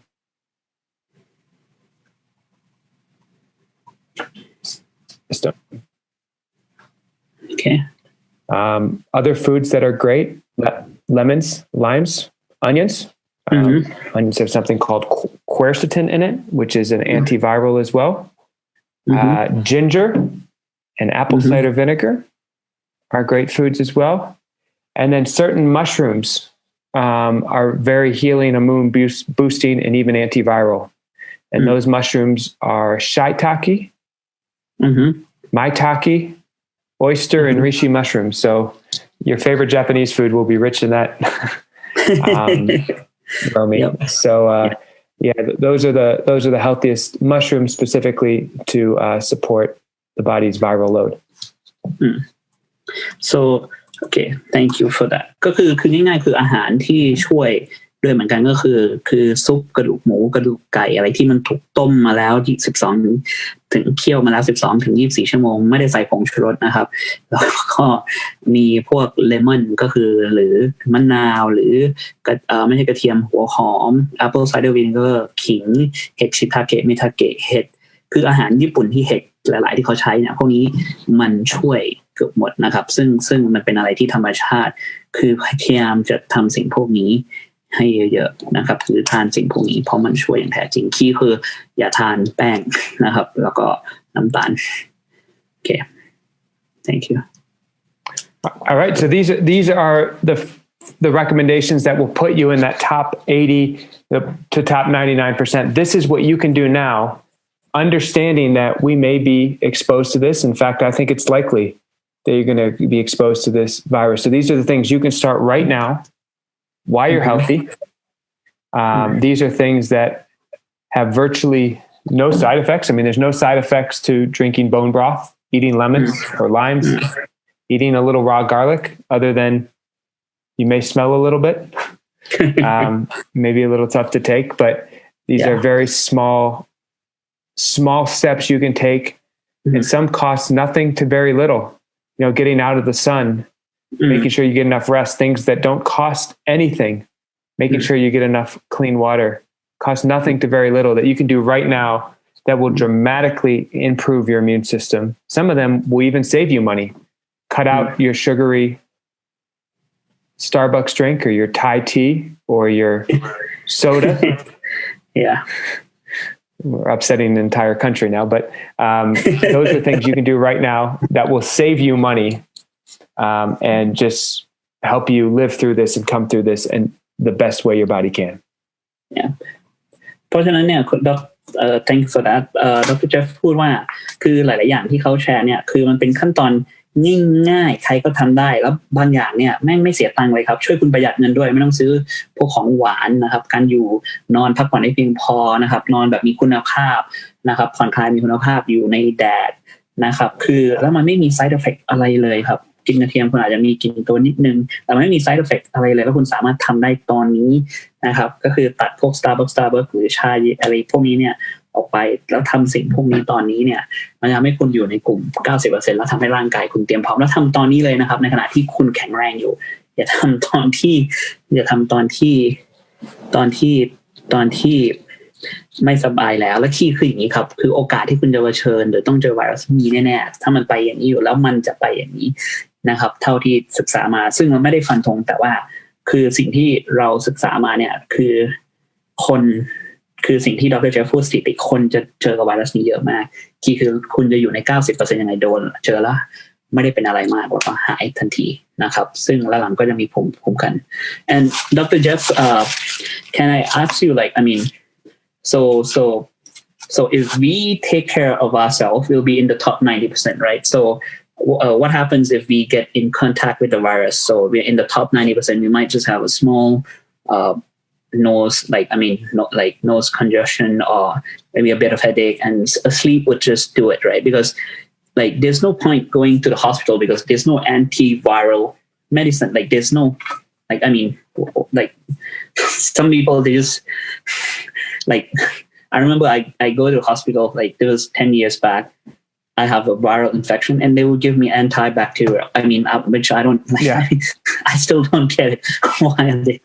okay. Other foods that are great: lemons, limes, onions. Onions have something called quercetin in it, which is an antiviral as well. Ginger and apple cider vinegar are great foods as well. And then certain mushrooms are very healing, immune boosting, and even antiviral. And those mushrooms are shiitake, maitake, oyster, and reishi mushrooms. So your favorite Japanese food will be rich in that. Rommie. Yep. So those are the healthiest mushrooms specifically to support the body's viral load. So okay, thank you for that ก็คือง่ายๆคืออาหารที่ช่วย ด้วยเหมือนกันก็คือซุปกระดูกหมูกระดูกไก่อะไรที่มันถูกต้มมาแล้ว12ถึงเคี่ยวมาแล้ว12ถึง24ชั่วโมงไม่ได้ใส่ผงชูรสนะครับแล้วก็มีพวกเลมอนก็คือหรือมะนาวหรือไม่ใช่กระเทียมหัวหอม apple cider vinegar ขิงเห็ดชิทาเกะเมทาเกะเห็ดคืออาหารญี่ปุ่นที่เห็ดหลายๆที่เขาใช้เนี่ยพวกนี้มันช่วยเกือบหมดนะครับซึ่งมันเป็นอะไรที่ธรรมชาติคือพยายามจะทำสิ่งพวกนี้ให้เยอะๆนะครับหรือทานสิ่งพวกนี้เพราะมันช่วยอย่างแท้จริงคีย์คืออย่าทานแป้งนะครับแล้วก็น้ำตาลโอเค thank you all right so these are the recommendations that will put you in that top 80 to top 99%. This is what you can do now, understanding that we may be exposed to this. In fact, I think it's likely that you're going to be exposed to this virus. So these are the things you can start right now while you're healthy. These are things that have virtually no side effects. I mean, there's no side effects to drinking bone broth, eating lemons or limes, eating a little raw garlic, other than you may smell a little bit, maybe a little tough to take, but these are very small steps you can take, and some cost nothing to very little. You know, getting out of the sun, making sure you get enough rest, things that don't cost anything, making sure you get enough clean water, cost nothing to very little that you can do right now that will dramatically improve your immune system. Some of them will even save you money. Cut out your sugary Starbucks drink or your Thai tea or your soda. We're upsetting the entire country now, but those are things you can do right now that will save you money and just help you live through this and come through this in the best way your body can. Yeah. เพราะฉะนั้นเนี่ยthank you for that ดร. เจฟพูดว่าคือหลายๆอย่างที่เขาแชร์เนี่ยคือมันเป็นขั้นตอนง่ายๆใครก็ทำได้แล้วบางอย่างเนี่ยแม่งไม่เสียตังค์เลยครับช่วยคุณประหยัดเงินด้วยไม่ต้องซื้อพวกของหวานนะครับการอยู่นอนพักผ่อนให้เพียงพอนะครับนอนแบบมีคุณภาพนะครับผ่อนคลายมีคุณภาพอยู่ในแดดนะครับคือแล้วมันไม่มี side effect อะไรเลยครับกินกระเทียมคุณอาจจะมีกลิ่นตัวนิดนึงแต่ไม่มี side effect อะไรเลยแล้วคุณสามารถทำได้ตอนนี้นะครับก็คือตัดพวก Starbucks หรือชาอะไรพวกนี้เนี่ยออกไปแล้วทำสิ่งพวกนี้ตอนนี้เนี่ยมันจะทำให้คุณอยู่ในกลุ่ม 90% แล้วทำให้ร่างกายคุณเตรียมพร้อมแล้วทำตอนนี้เลยนะครับในขณะที่คุณแข็งแรงอยู่อย่าทำตอนที่ไม่สบายแล้วและที่คืออย่างนี้ครับคือโอกาสที่คุณจะเผชิญหรือต้องเจอไวรัสมีแน่ๆถ้ามันไปอย่างนี้อยู่แล้วมันจะไปอย่างนี้นะครับเท่าที่ศึกษามาซึ่งมันไม่ได้ฟันธงแต่ว่าคือสิ่งที่เราศึกษามาเนี่ยคือสิ่งที่ดร. เจฟพูดสถิติคนจะเจอกับไวรัสนี้เยอะมากคือคุณจะอยู่ใน 90% ยังไงโดนเจอแล้วไม่ได้เป็นอะไรมากแล้วก็หายทันทีนะครับซึ่งหลังก็จะมีภูมิคุ้มกัน and Dr. Jeff can I ask you like I mean so if we take care of ourselves we'll be in the top 90% right so what happens if we get in contact with the virus so we're in the top 90% we might just have a small nose nose congestion or maybe a bit of headache and sleep would just do it right because like there's no point going to the hospital because there's no antiviral medicine like there's no like I mean like some people they just like I remember I go to the hospital like it was 10 years back I have a viral infection and they would give me antibacterial I mean which I don't like I still don't get it why are they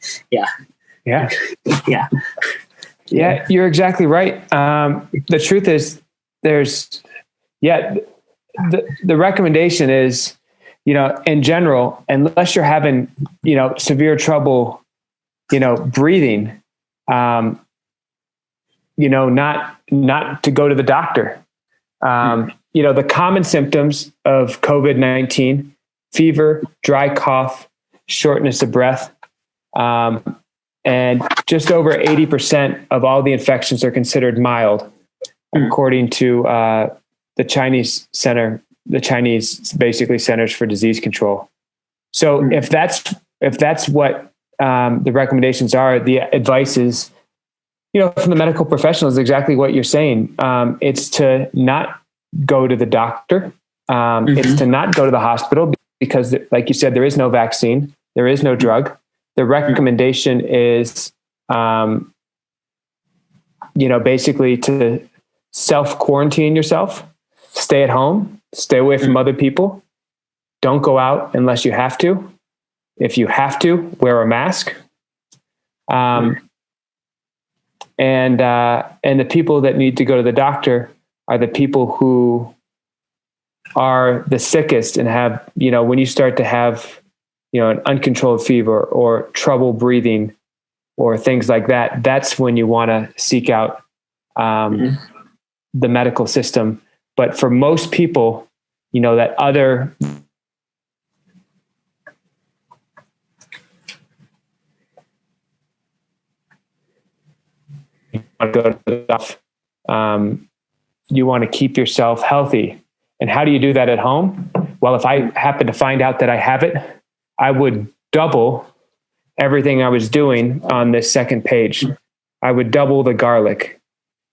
Yeah, you're exactly right. The truth is the recommendation is, you know, in general, unless you're having, you know, severe trouble, you know, breathing, you know, not to go to the doctor. You know, the common symptoms of COVID-19, fever, dry cough, shortness of breath, and just over 80% of all the infections are considered mild, according to the Chinese basically Centers for Disease Control. So if that's what the recommendations are, the advice is, you know, from the medical professionals, exactly what you're saying. It's to not go to the doctor. It's to not go to the hospital because, like you said, there is no vaccine, there is no drug. The recommendation is basically to self-quarantine yourself, stay at home, stay away from other people, don't go out unless you have to. If you have to, wear a mask. And the people that need to go to the doctor are the people who are the sickest and have, when you start to have, an uncontrolled fever or trouble breathing or things like that, that's when you want to seek out the medical system. But for most people, that other you want to keep yourself healthy. And how do you do that at home? Well, if I happen to find out that I have it, I would double everything I was doing on this second page. I would double the garlic.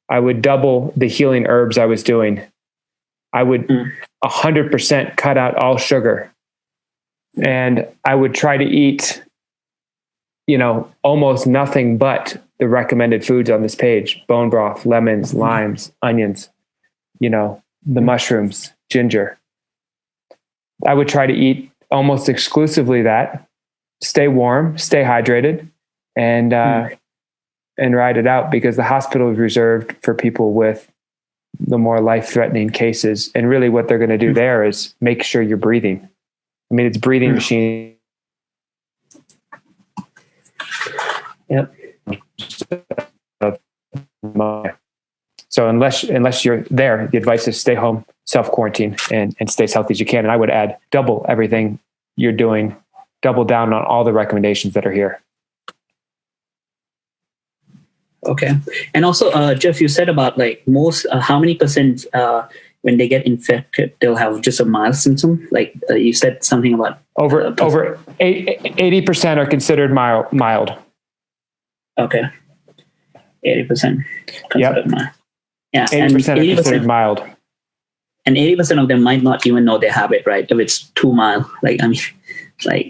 I would double the healing herbs I was doing. I would 100% cut out all sugar. And I would try to eat, almost nothing but the recommended foods on this page: bone broth, lemons, limes, onions, the mushrooms, ginger. I would try to eat almost exclusively that, stay warm, stay hydrated, and ride it out, because the hospital is reserved for people with the more life-threatening cases. And really what they're going to do there is make sure you're breathing. I mean, it's breathing machine. Yep. So unless you're there, the advice is stay home, self-quarantine, and stay as healthy as you can. And I would add double everything you're doing, double down on all the recommendations that are here. Okay. And also, Jeff, you said about most, how many percent when they get infected, they'll have just a mild symptom? You said something about over 80% are considered mild. Okay. 80% considered mild. Yeah. 80% are considered mild. And 80% of them might not even know they have it, right? If it's too mild.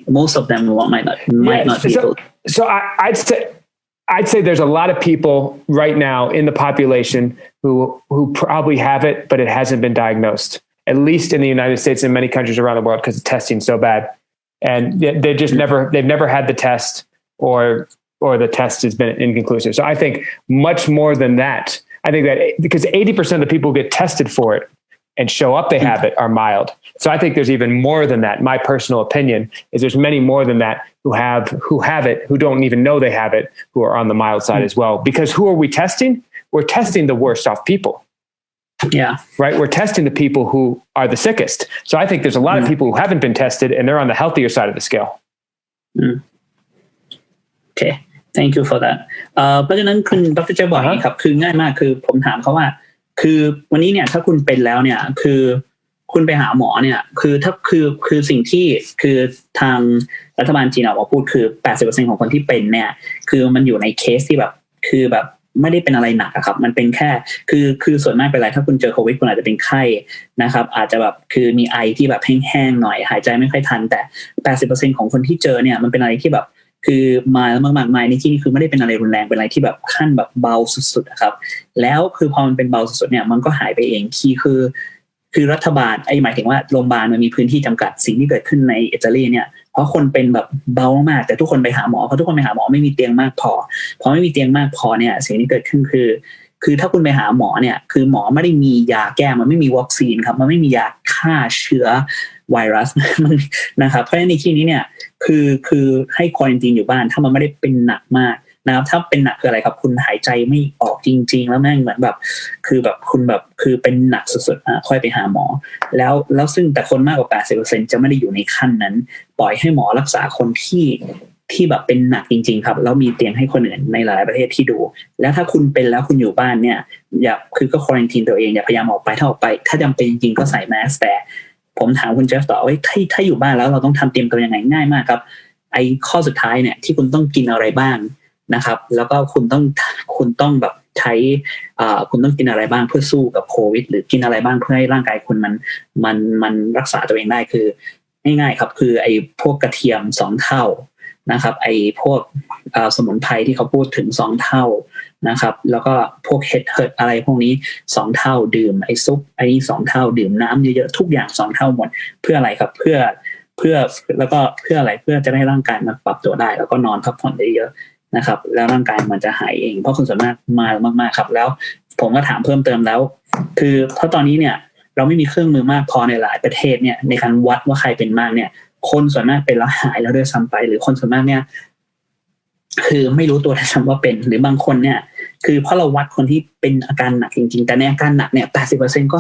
Most of them might not be able. So I'd say there's a lot of people right now in the population who probably have it, but it hasn't been diagnosed, at least in the United States and many countries around the world, because the testing's so bad. And they've never had the test, or the test has been inconclusive. So I think much more than that. I think that because 80% of the people who get tested for it and show up they have it are mild. So I think there's even more than that. My personal opinion is there's many more than that who have it, who don't even know they have it, who are on the mild side as well. Because who are we testing? We're testing the worst off people. Yeah. Right? We're testing the people who are the sickest. So I think there's a lot of people who haven't been tested and they're on the healthier side of the scale. Okay. Thank you for that. เพราะฉะนั้นคุณดร.เจบอกนี่ครับคือง่ายมากคือผมถามเขาว่าคือวันนี้เนี่ยถ้าคุณเป็นแล้วเนี่ยคือคุณไปหาหมอเนี่ยคือถ้าคือสิ่งที่คือทางรัฐบาลจีนออกมาพูดคือ 80% ของคนที่เป็นเนี่ยคือมันอยู่ในเคสที่แบบคือแบบไม่ได้เป็นอะไรหนักอะครับมันเป็นแค่คือส่วนมากเป็นไรถ้าคุณเจอโควิดคุณอาจจะเป็นไข้นะครับอาจจะแบบคือมีไอที่แบบแห้งๆหน่อยหายใจไม่ค่อยทันแต่ 80% ของคนที่เจอเนี่ยมันเป็นอะไรที่แบบคือมาแล้วมากๆในที่นี้คือไม่ได้เป็นอะไรรุนแรงเป็นอะไรที่แบบขั้นแบบเบาสุดๆนะครับแล้วคือพอมันเป็นเบาสุดๆเนี่ยมันก็หายไปเองคือรัฐบาลหมายถึงว่าโรงพยาบาลมันมีพื้นที่จำกัดสิ่งที่เกิดขึ้นในอิตาลีเนี่ยเพราะคนเป็นแบบเบามากแต่ทุกคนไปหาหมอเพราะทุกคนไปหาหมอไม่มีเตียงมากพอไม่มีเตียงมากพอเนี่ยสิ่งที่เกิดขึ้นคือถ้าคุณไปหาหมอเนี่ยคือหมอไม่ได้มียาแก้มันไม่มีวัคซีนครับมันไม่มียาฆ่าเชื้อไวรัสนะครับเพราะฉะนั้นในที่นี้เนี่ยคือให้ควอรันทีนอยู่บ้านถ้ามันไม่ได้เป็นหนักมากนะครับถ้าเป็นหนักคืออะไรครับคุณหายใจไม่ออกจริงๆแล้วแม่งเหมือนแบบคือแบบคุณแบบคือเป็นหนักสุดๆค่อยไปหาหมอแล้วซึ่งแต่คนมากกว่า 80% จะไม่ได้อยู่ในขั้นนั้นปล่อยให้หมอรักษาคนที่แบบเป็นหนักจริงๆครับแล้วมีเตียงให้คนอื่นในหลายประเทศที่ดูแล้วถ้าคุณเป็นแล้วคุณอยู่บ้านเนี่ยอย่าคือก็ควอรันทีนตัวเองอย่าพยายามออกไปถ้าจำเป็นจริงๆก็ใส่แมสแต่ผมถามคุณเจฟต่อว่าถ้าอยู่บ้านแล้วเราต้องทำเตรียมตัวยังไงง่ายมากครับไอ้ข้อสุดท้ายเนี่ยที่คุณต้องกินอะไรบ้างนะครับแล้วก็คุณต้องแบบใช้คุณต้องกินอะไรบ้างเพื่อสู้กับโควิดหรือกินอะไรบ้างเพื่อให้ร่างกายคุณมันรักษาตัวเองได้คือง่ายๆครับคือไอ้พวกกระเทียม2 เท่านะครับไอ้พวก สมุนไพรที่เขาพูดถึง2เท่านะครับแล้วก็พวกเห็ดอะไรพวกนี้2เท่าดื่มไอ้ซุปไอ้นี่2เท่าดื่มน้ำเยอะๆทุกอย่าง2เท่าหมดเพื่ออะไรครับเพื่อแล้วก็เพื่ออะไรเพื่อจะได้ร่างกายมันปรับตัวได้แล้วก็นอนพักผ่อนได้เยอะนะครับแล้วร่างกายมันจะหายเองเพราะคนส่วนมากมากๆครับแล้วผมก็ถามเพิ่มเติมแล้วคือเพราะตอนนี้เนี่ยเราไม่มีเครื่องมือมากพอในหลายประเทศเนี่ยในการวัดว่าใครเป็นมากเนี่ยคนส่วนมากเป็นแล้วหายแล้วด้วยซ้ำไปหรือคนส่วนมากเนี่ยคือไม่รู้ตัวด้วยซ้ำว่าเป็นหรือบางคนเนี่ยคือเพราะเราวัดคนที่เป็นอาการหนักจริงๆแต่ในอาการหนักเนี่ย 80% ก็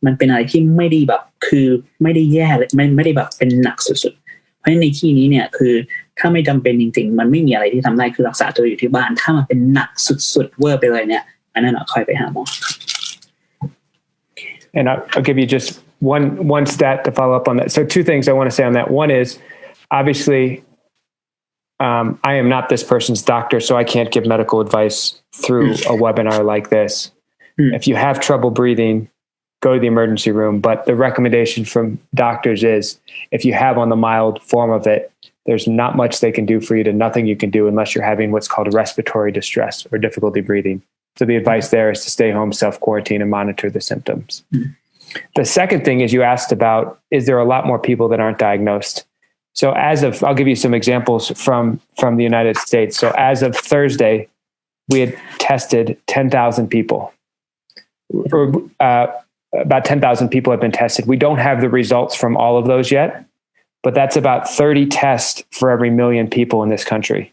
มันเป็นอะไรที่ไม่ได้แบบคือไม่ได้แย่เลยไม่ได้แบบเป็นหนักสุดๆเพราะฉะนั้นในที่นี้เนี่ยคือถ้าไม่จำเป็นจริงๆมันไม่มีอะไรที่ทำได้คือรักษาตัวอยู่ที่บ้านถ้ามันเป็นหนักสุดๆเวอร์ไปเลยเนี่ยอันนั้นค่อยไปหาหมอ And I'll give you just one stat to follow up on that. So 2 things I want to say on that. One is obviously I am not this person's doctor, so I can't give medical advice through a webinar like this. If you have trouble breathing, go to the emergency room. But the recommendation from doctors is if you have on the mild form of it, there's not much they can do for you to nothing you can do unless you're having what's called respiratory distress or difficulty breathing. So the advice there is to stay home, self-quarantine, and monitor the symptoms. The second thing is you asked about, is there a lot more people that aren't diagnosed? So as of, I'll give you some examples from the United States. So as of Thursday, we had tested 10,000 people. Or, about 10,000 people have been tested. We don't have the results from all of those yet, but that's about 30 tests for every million people in this country.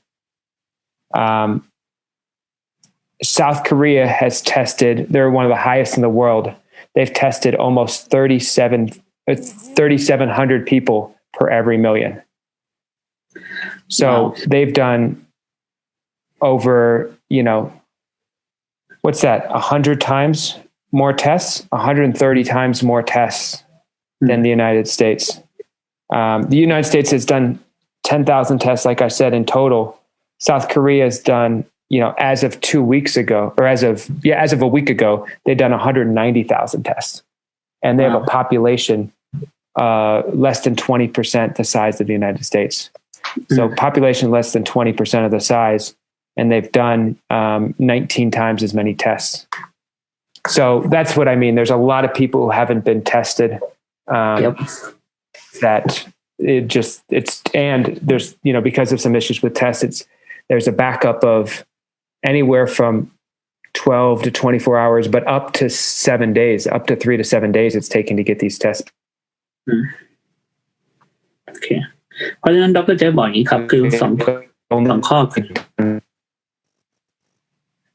South Korea has tested, they're one of the highest in the world. They've tested almost 3,700 people per every million. So they've done over, what's that? 100 times more tests, 130 times more tests than the United States. The United States has done 10,000 tests, like I said, in total. South Korea has done, as of 2 weeks ago, or as of a week ago, they've done 190,000 tests. And they have a population less than 20% the size of the United States. So population less than 20% of the size, and they've done 19 times as many tests. So that's what I mean. There's a lot of people who haven't been tested. That and there's, because of some issues with tests, there's a backup of anywhere from 12 to 24 hours, but up to 7 days, up to 3 to 7 days it's taken to get these tests. Okay. เพราะฉะนั้นดร.เจฟบอกอย่างนี้ครับคือสองข้อ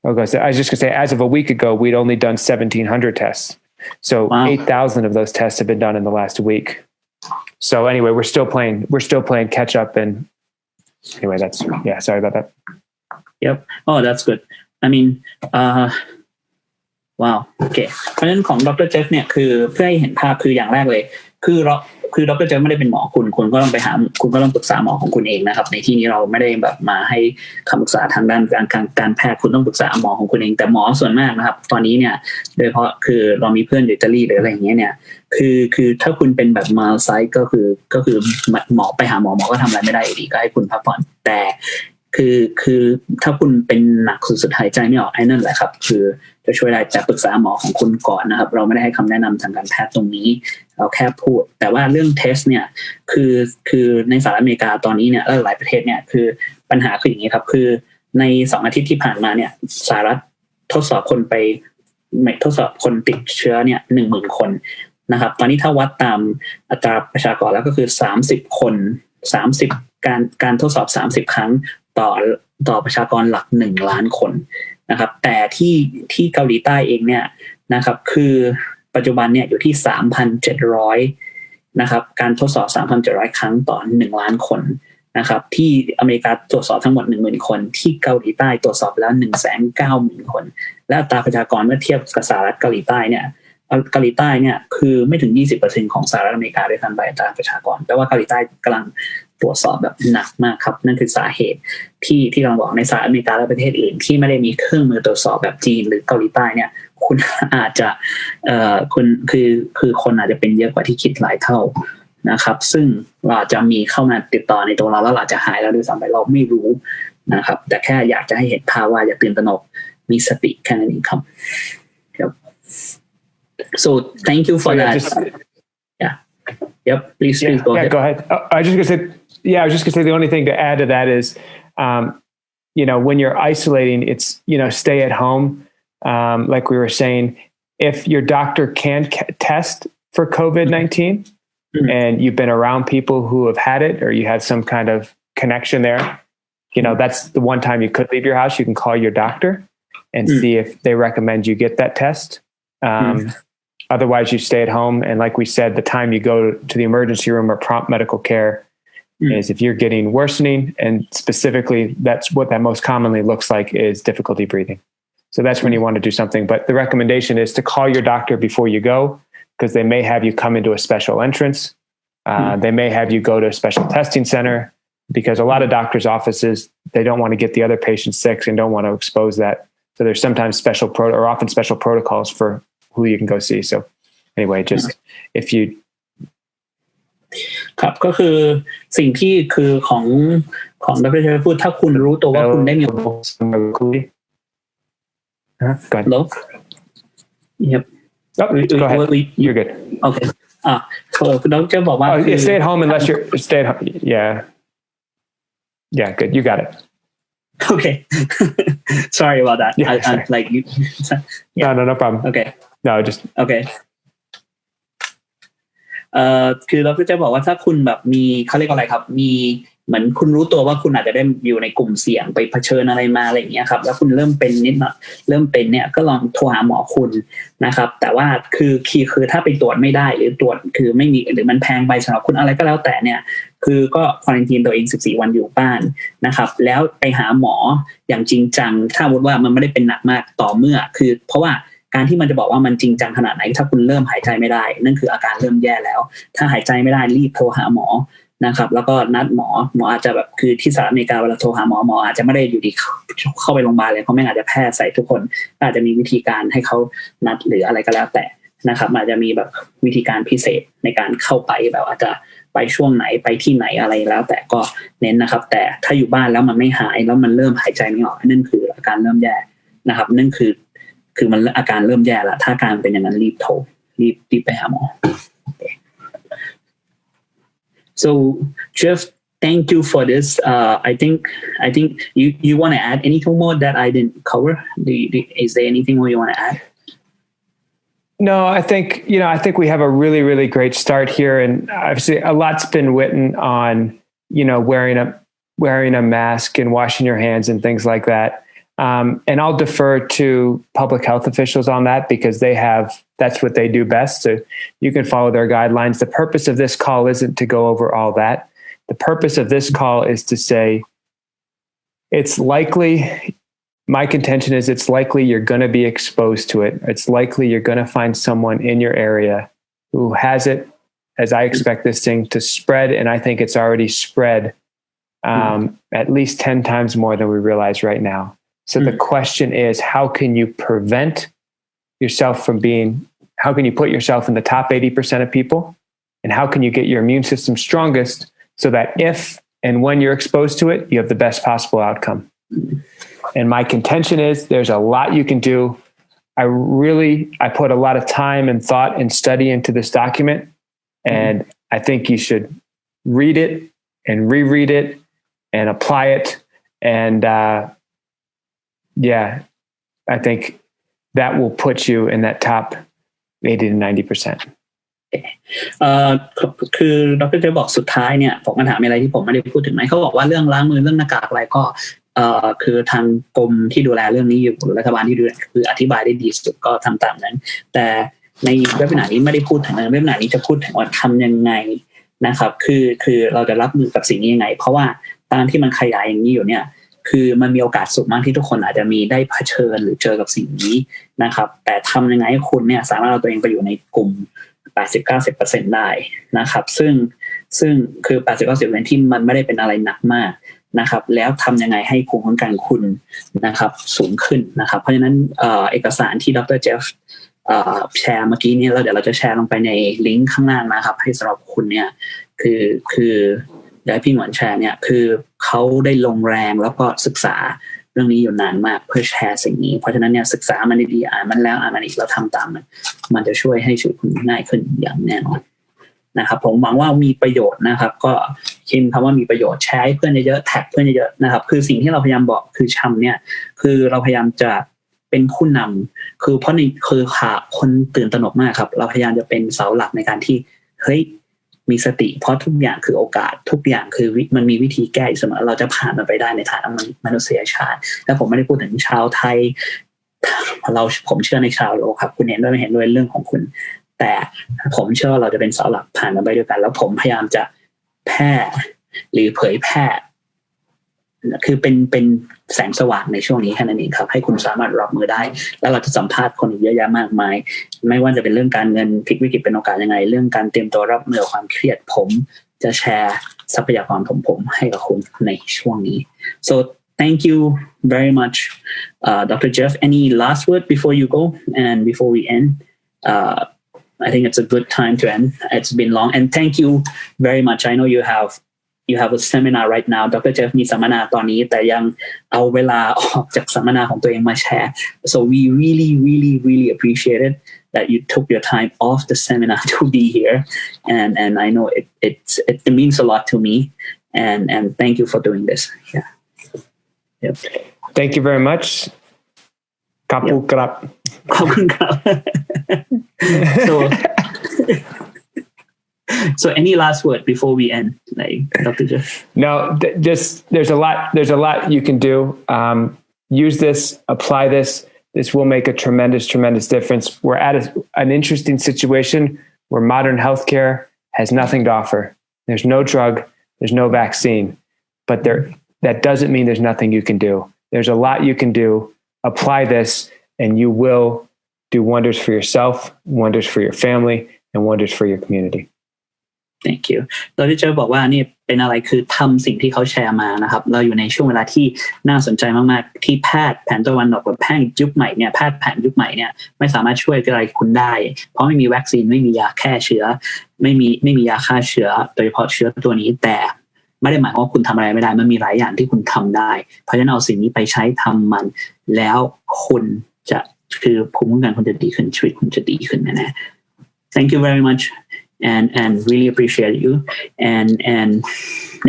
Okay, so I was just going to say, as of a week ago, we'd only done 1,700 tests. So 8,000 of those tests have been done in the last week. So anyway, we're still playing catch up. And anyway, sorry about that. Yep. Oh, that's good. I mean, wow. Okay. เพราะฉะนั้นของดร.เจฟเนี่ยคือเพื่อให้เห็นภาพคืออย่างแรกเลยคือดร.เจฟไม่ได้เป็นหมอคุณก็ต้องคุณก็ต้องปรึกษาหมอของคุณเองนะครับในที่นี้เราไม่ได้แบบมาให้คำปรึกษาทางด้านการแพทย์คุณต้องปรึกษาหมอของคุณเองแต่หมอส่วนมากนะครับตอนนี้เนี่ยโดยเฉพาะคือเรามีเพื่อนอยู่อิตาลีหรืออะไรอย่างเงี้ยเนี่ยคือถ้าคุณเป็นแบบมาไซส์ก็คือหมอไปหาหมอก็ทำอะไรไม่ได้อยู่ดีก็ให้คุณพักผ่อนแต่คือถ้าคุณเป็นหนักสุดหายใจไม่ออกไอ้นั่นแหละครับคือจะช่วยได้จะปรึกษาหมอของคุณก่อนนะครับเราไม่ได้ให้คำแนะนำทางการแพทย์ตรงนี้เราแค่พูดแต่ว่าเรื่องเทสเนี่ยคือในสหรัฐอเมริกาตอนนี้เนี่ยหลายประเทศเนี่ยคือปัญหาคืออย่างนี้ครับคือใน2อาทิตย์ที่ผ่านมาเนี่ยสหรัฐทดสอบคนติดเชื้อเนี่ย 10,000 คนนะครับตอนนี้ถ้าวัดตามอัตราประชากรแล้วก็คือ30 คน30การทดสอบ30 ครั้งต่อประชากรหลัก1 ล้านคนนะครับแต่ที่เกาหลีใต้เองเนี่ยนะครับคือปัจจุบันเนี่ยอยู่ที่ 3,700 นะครับการทดสอบ 3,700 ครั้งต่อ1 ล้านคนนะครับที่อเมริกาตรวจสอบทั้งหมด 10,000 คนที่เกาหลีใต้ตรวจสอบแล้ว 190,000 คนและอัตราประชากรเมื่อเทียบกับสหรัฐเกาหลีใต้เนี่ยเกาหลีใต้เนี่ยคือไม่ถึง 20% ของสหรัฐอเมริกาด้วยกันไปอัตราประชากรแปลว่าเกาหลีใต้กำลังตรวจสอบแบบหนักมากครับนั่นคือสาเหตุที่เราบอกในสหรัฐอเมริกาและประเทศอื่นที่ไม่ได้มีเครื่องมือตรวจสอบแบบจีนหรือเกาหลีใต้เนี่ยคุณอาจจะคุณคือคนอาจจะเป็นเยอะกว่าที่คิดหลายเท่านะครับซึ่งเราจะมีเข้ามาติดต่อในตัวเราแล้วเราจะหายแล้วด้วยซ้ำไปเราไม่รู้ นะครับแต่แค่อยากจะให้เห็นภาพว่าอย่าตื่นตระหนกมีสติแค่นั้นเองครับSo thank you for that. Yep. Please go ahead. Go ahead. I was just gonna say the only thing to add to that is, when you're isolating, it's stay at home. Like we were saying, if your doctor can test for COVID-19 and you've been around people who have had it, or you have some kind of connection there, that's the one time you could leave your house. You can call your doctor and see if they recommend you get that test. Otherwise, you stay at home. And like we said, the time you go to the emergency room or prompt medical care is if you're getting worsening. And specifically, that's what that most commonly looks like is difficulty breathing. So that's when you want to do something. But the recommendation is to call your doctor before you go, because they may have you come into a special entrance. They may have you go to a special testing center, because a lot of doctors' offices, they don't want to get the other patients sick and don't want to expose that. So there's sometimes often special protocols for who you can go see. So anyway, just if you ครับก็คือสิ่งที่คือของดร.ชัยพูดถ้าคุณรู้ตัวว่าคุณได้มีHello? Yep. Go ahead. You're good. Okay. คุณดร.บอกว่า stay at home unless you're stay at home. Yeah, good. You got it. Okay. Sorry about that. I like you. No problem. Okay. No, just okay. คือเราก็จะบอกว่าถ้าคุณแบบมีเขาเรียกอะไรครับมีเหมือนคุณรู้ตัวว่าคุณอาจจะได้อยู่ในกลุ่มเสี่ยงไปเผชิญอะไรมาอะไรอย่างเงี้ยครับแล้วคุณเริ่มเป็นนิดหน่อยเริ่มเป็นเนี่ยก็ลองโทรหาหมอคุณนะครับแต่ว่าคือถ้าไปตรวจไม่ได้หรือตรวจคือไม่มีหรือมันแพงไปสำหรับคุณอะไรก็แล้วแต่เนี่ยคือก็ควอรันทีนตัวเอง14วันอยู่บ้านนะครับแล้วไปหาหมออย่างจริงจังถ้าสมมติว่ามันไม่ได้เป็นหนักมากต่อเมื่อคือเพราะว่าการที่มันจะบอกว่ามันจริงจังขนาดไหนถ้าคุณเริ่มหายใจไม่ได้นั่นคืออาการเริ่มแย่แล้วถ้าหายใจไม่ได้รีบโทรหาหมอนะครับแล้วก็นัดหมออาจจะแบบคือที่สหรัฐอเมริกาเวลาโทรหาหมออาจจะไม่ได้อยู่ดีเข้าไปโรงพยาบาลเลยเขาไม่อาจจะแพทย์ใส่ทุกคนอาจจะมีวิธีการให้เขานัดหรืออะไรก็แล้วแต่นะครับอาจจะมีแบบวิธีการพิเศษในการเข้าไปแบบอาจจะไปช่วงไหนไปที่ไหนอะไรแล้วแต่ก็เน้นนะครับแต่ถ้าอยู่บ้านแล้วมันไม่หายแล้วมันเริ่มหายใจไม่ออกนั่นคืออาการเริ่มแย่นะครับนั่นคือมันอาการเริ่มแย่แล้วถ้าการเป็นอย่างนั้นรีบไปหาหมอ So Jeff, thank you for this. I think you want to add anything more that I didn't cover? Is there anything more you want to add? No, I think we have a really, really great start here, and obviously a lot's been written on wearing a mask and washing your hands and things like that. And I'll defer to public health officials on that because that's what they do best. So you can follow their guidelines. The purpose of this call isn't to go over all that. The purpose of this call is to say my contention is it's likely you're going to be exposed to it. It's likely you're going to find someone in your area who has it, as I expect this thing to spread. And I think it's already spread at least 10 times more than we realize right now. So the question is, how can you prevent yourself from how can you put yourself in the top 80% of people? And how can you get your immune system strongest so that if and when you're exposed to it, you have the best possible outcome? And my contention is there's a lot you can do. I put a lot of time and thought and study into this document. And I think you should read it and reread it and apply it. And, I think that will put you in that top 80 to 90%. คือดร.จะบอกสุดท้ายเนี่ยผมมาถามอะไรที่ผมไม่ได้พูดถึงไหมเขาบอกว่าเรื่องล้างมือเรื่องหน้ากากอะไรก็คือทางกรมที่ดูแลเรื่องนี้อยู่รัฐบาลที่ดูแลคืออธิบายได้ดีสุดก็ทำตามนั้นแต่ในเว็บหน้านี้ไม่ได้พูดถึงเว็บหน้านี้จะพูดถึงว่าทำยังไงนะครับคือเราจะรับมือกับสิ่งนี้ยังไงเพราะว่าตามที่มันขยายอย่างนี้อยู่เนี่ยคือมันมีโอกาสสูงมากที่ทุกคนอาจจะมีได้เผชิญหรือเจอกับสิ่งนี้นะครับแต่ทำยังไงให้คุณเนี่ยสามารถเอาตัวเองไปอยู่ในกลุ่ม 80-90% ได้นะครับซึ่งคือ 80-90% ที่มันไม่ได้เป็นอะไรหนักมากนะครับแล้วทำยังไงให้ภูมิคุ้มกันคุณนะครับสูงขึ้นนะครับเพราะฉะนั้นเอกสารที่ดร.เจฟแชร์เมื่อกี้นี้แล้วเดี๋ยวเราจะแชร์ลงไปในลิงก์ข้างล่างนะครับให้สำหรับคุณเนี่ยคืออยากให้พี่หมวนแชร์เนี่ยคือ เขาได้ลงแรงแล้วก็ศึกษาเรื่องนี้อยู่นานมากเพื่อแชร์สิ่งนี้เพราะฉะนั้นเนี่ยศึกษามันดีๆอ่านมันแล้วอ่านมันอีกแล้วทำตามมันจะช่วยให้ชีวิตคุณง่ายขึ้นอย่างแน่นอนนะครับผมหวังว่ามีประโยชน์นะครับก็คิดคำว่ามีประโยชน์แชร์ให้เพื่อนเยอะๆแท็กเพื่อนเยอะๆนะครับคือสิ่งที่เราพยายามบอกคือชำเนี่ยคือเราพยายามจะเป็นผู้นำคือเพราะนี่คือขาคนตื่นตระหนกมากครับเราพยายามจะเป็นเสาหลักในการที่เฮ้ยมีสติเพราะทุกอย่างคือโอกาสทุกอย่างคือมันมีวิธีแก้เสมอเราจะผ่านมันไปได้ในฐานะมนุษยชาติและผมไม่ได้พูดถึงชาวไทยผมเชื่อในชาวโลกครับคุณเห็นด้วยไม่เห็นด้วยเรื่องของคุณแต่ผมเชื่อว่าเราจะเป็นเสาหลักผ่านมันไปด้วยกันแล้วผมพยายามจะแพร่หรือเผยแพร่คือเป็นแสงสว่างในช่วงนี้แค่นั้นเองครับให้คุณสามารถรับมือได้แล้วเราจะสัมภาษณ์คนอีกเยอะแยะมากมายไม่ว่าจะเป็นเรื่องการเงินพลิกวิกฤตเป็นโอกาสยังไงเรื่องการเตรียมตัวรับมือความเครียดผมจะแชร์ทรัพยากรของผมให้กับคุณในช่วงนี้ so thank you very much Dr. Jeff any last word before you go and before we end I think it's a good time to end it's been long and thank you very much I know you have a seminar right now Dr. Jeff มีสัมมนาตอนนี้แต่ยังเอาเวลาออกจากสัมมนาของตัวเองมาแชร์ so we really appreciate it that you took your time off the seminar to be here and I know it means a lot to me and thank you for doing this yeah yep. Thank you very much ขอบคุณครับ ขอบคุณครับ so any last word before we end like Dr. Jeff no just there's a lot you can do use this apply this will make a tremendous difference we're at an interesting situation where modern healthcare has nothing to offer there's no drug there's no vaccine but that doesn't mean there's nothing you can do there's a lot you can do apply this and you will do wonders for yourself wonders for your family and wonders for your community Thank you เราที่จะบอกว่านี่เป็นอะไรคือทำสิ่งที่เขาแชร์มานะครับเราอยู่ในช่วงเวลาที่น่าสนใจมากๆที่แพทย์แผนตะวันออกกับแพทย์ยุคใหม่เนี่ยแพทย์แผนยุคใหม่เนี่ยไม่สามารถช่วยอะไรคุณได้เพราะไม่มีวัคซีนไม่มียาแก้เชื้อไม่มียาฆ่าเชื้อโดยเฉพาะเชื้อตัวนี้แต่ไม่ได้หมายความว่าคุณทำอะไรไม่ได้มันมีหลายอย่างที่คุณทำได้เพราะฉะนั้นเอาสิ่งนี้ไปใช้ทำมันแล้วคุณจะคือภูมิคุ้มกันคุณจะดีขึ้นชีวิตคุณจะดีขึ้นแน่ๆ Thank you very much and really appreciate you and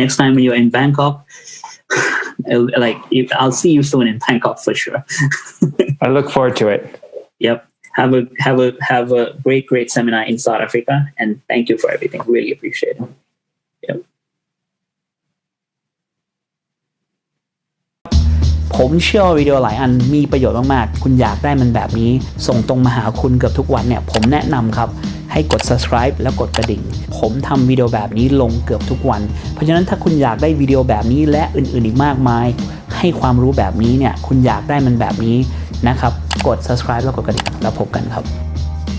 next time when you're in Bangkok I'll see you soon in Bangkok for sure I look forward to it yep have a great seminar in South Africa and thank you for everything really appreciate it yep ผมเชื่อว่าวิดีโอหลายอันมีประโยชน์มากๆคุณอยากได้มันแบบนี้ส่งตรงมาหาคุณเกือบทุกวันเนี่ยผมแนะนำครับให้กด subscribe แล้วกดกระดิ่งผมทำวิดีโอแบบนี้ลงเกือบทุกวันเพราะฉะนั้นถ้าคุณอยากได้วิดีโอแบบนี้และอื่นๆอีกมากมายให้ความรู้แบบนี้เนี่ยคุณอยากได้มันแบบนี้นะครับกด subscribe แล้วกดกระดิ่งแล้วพบกันครับ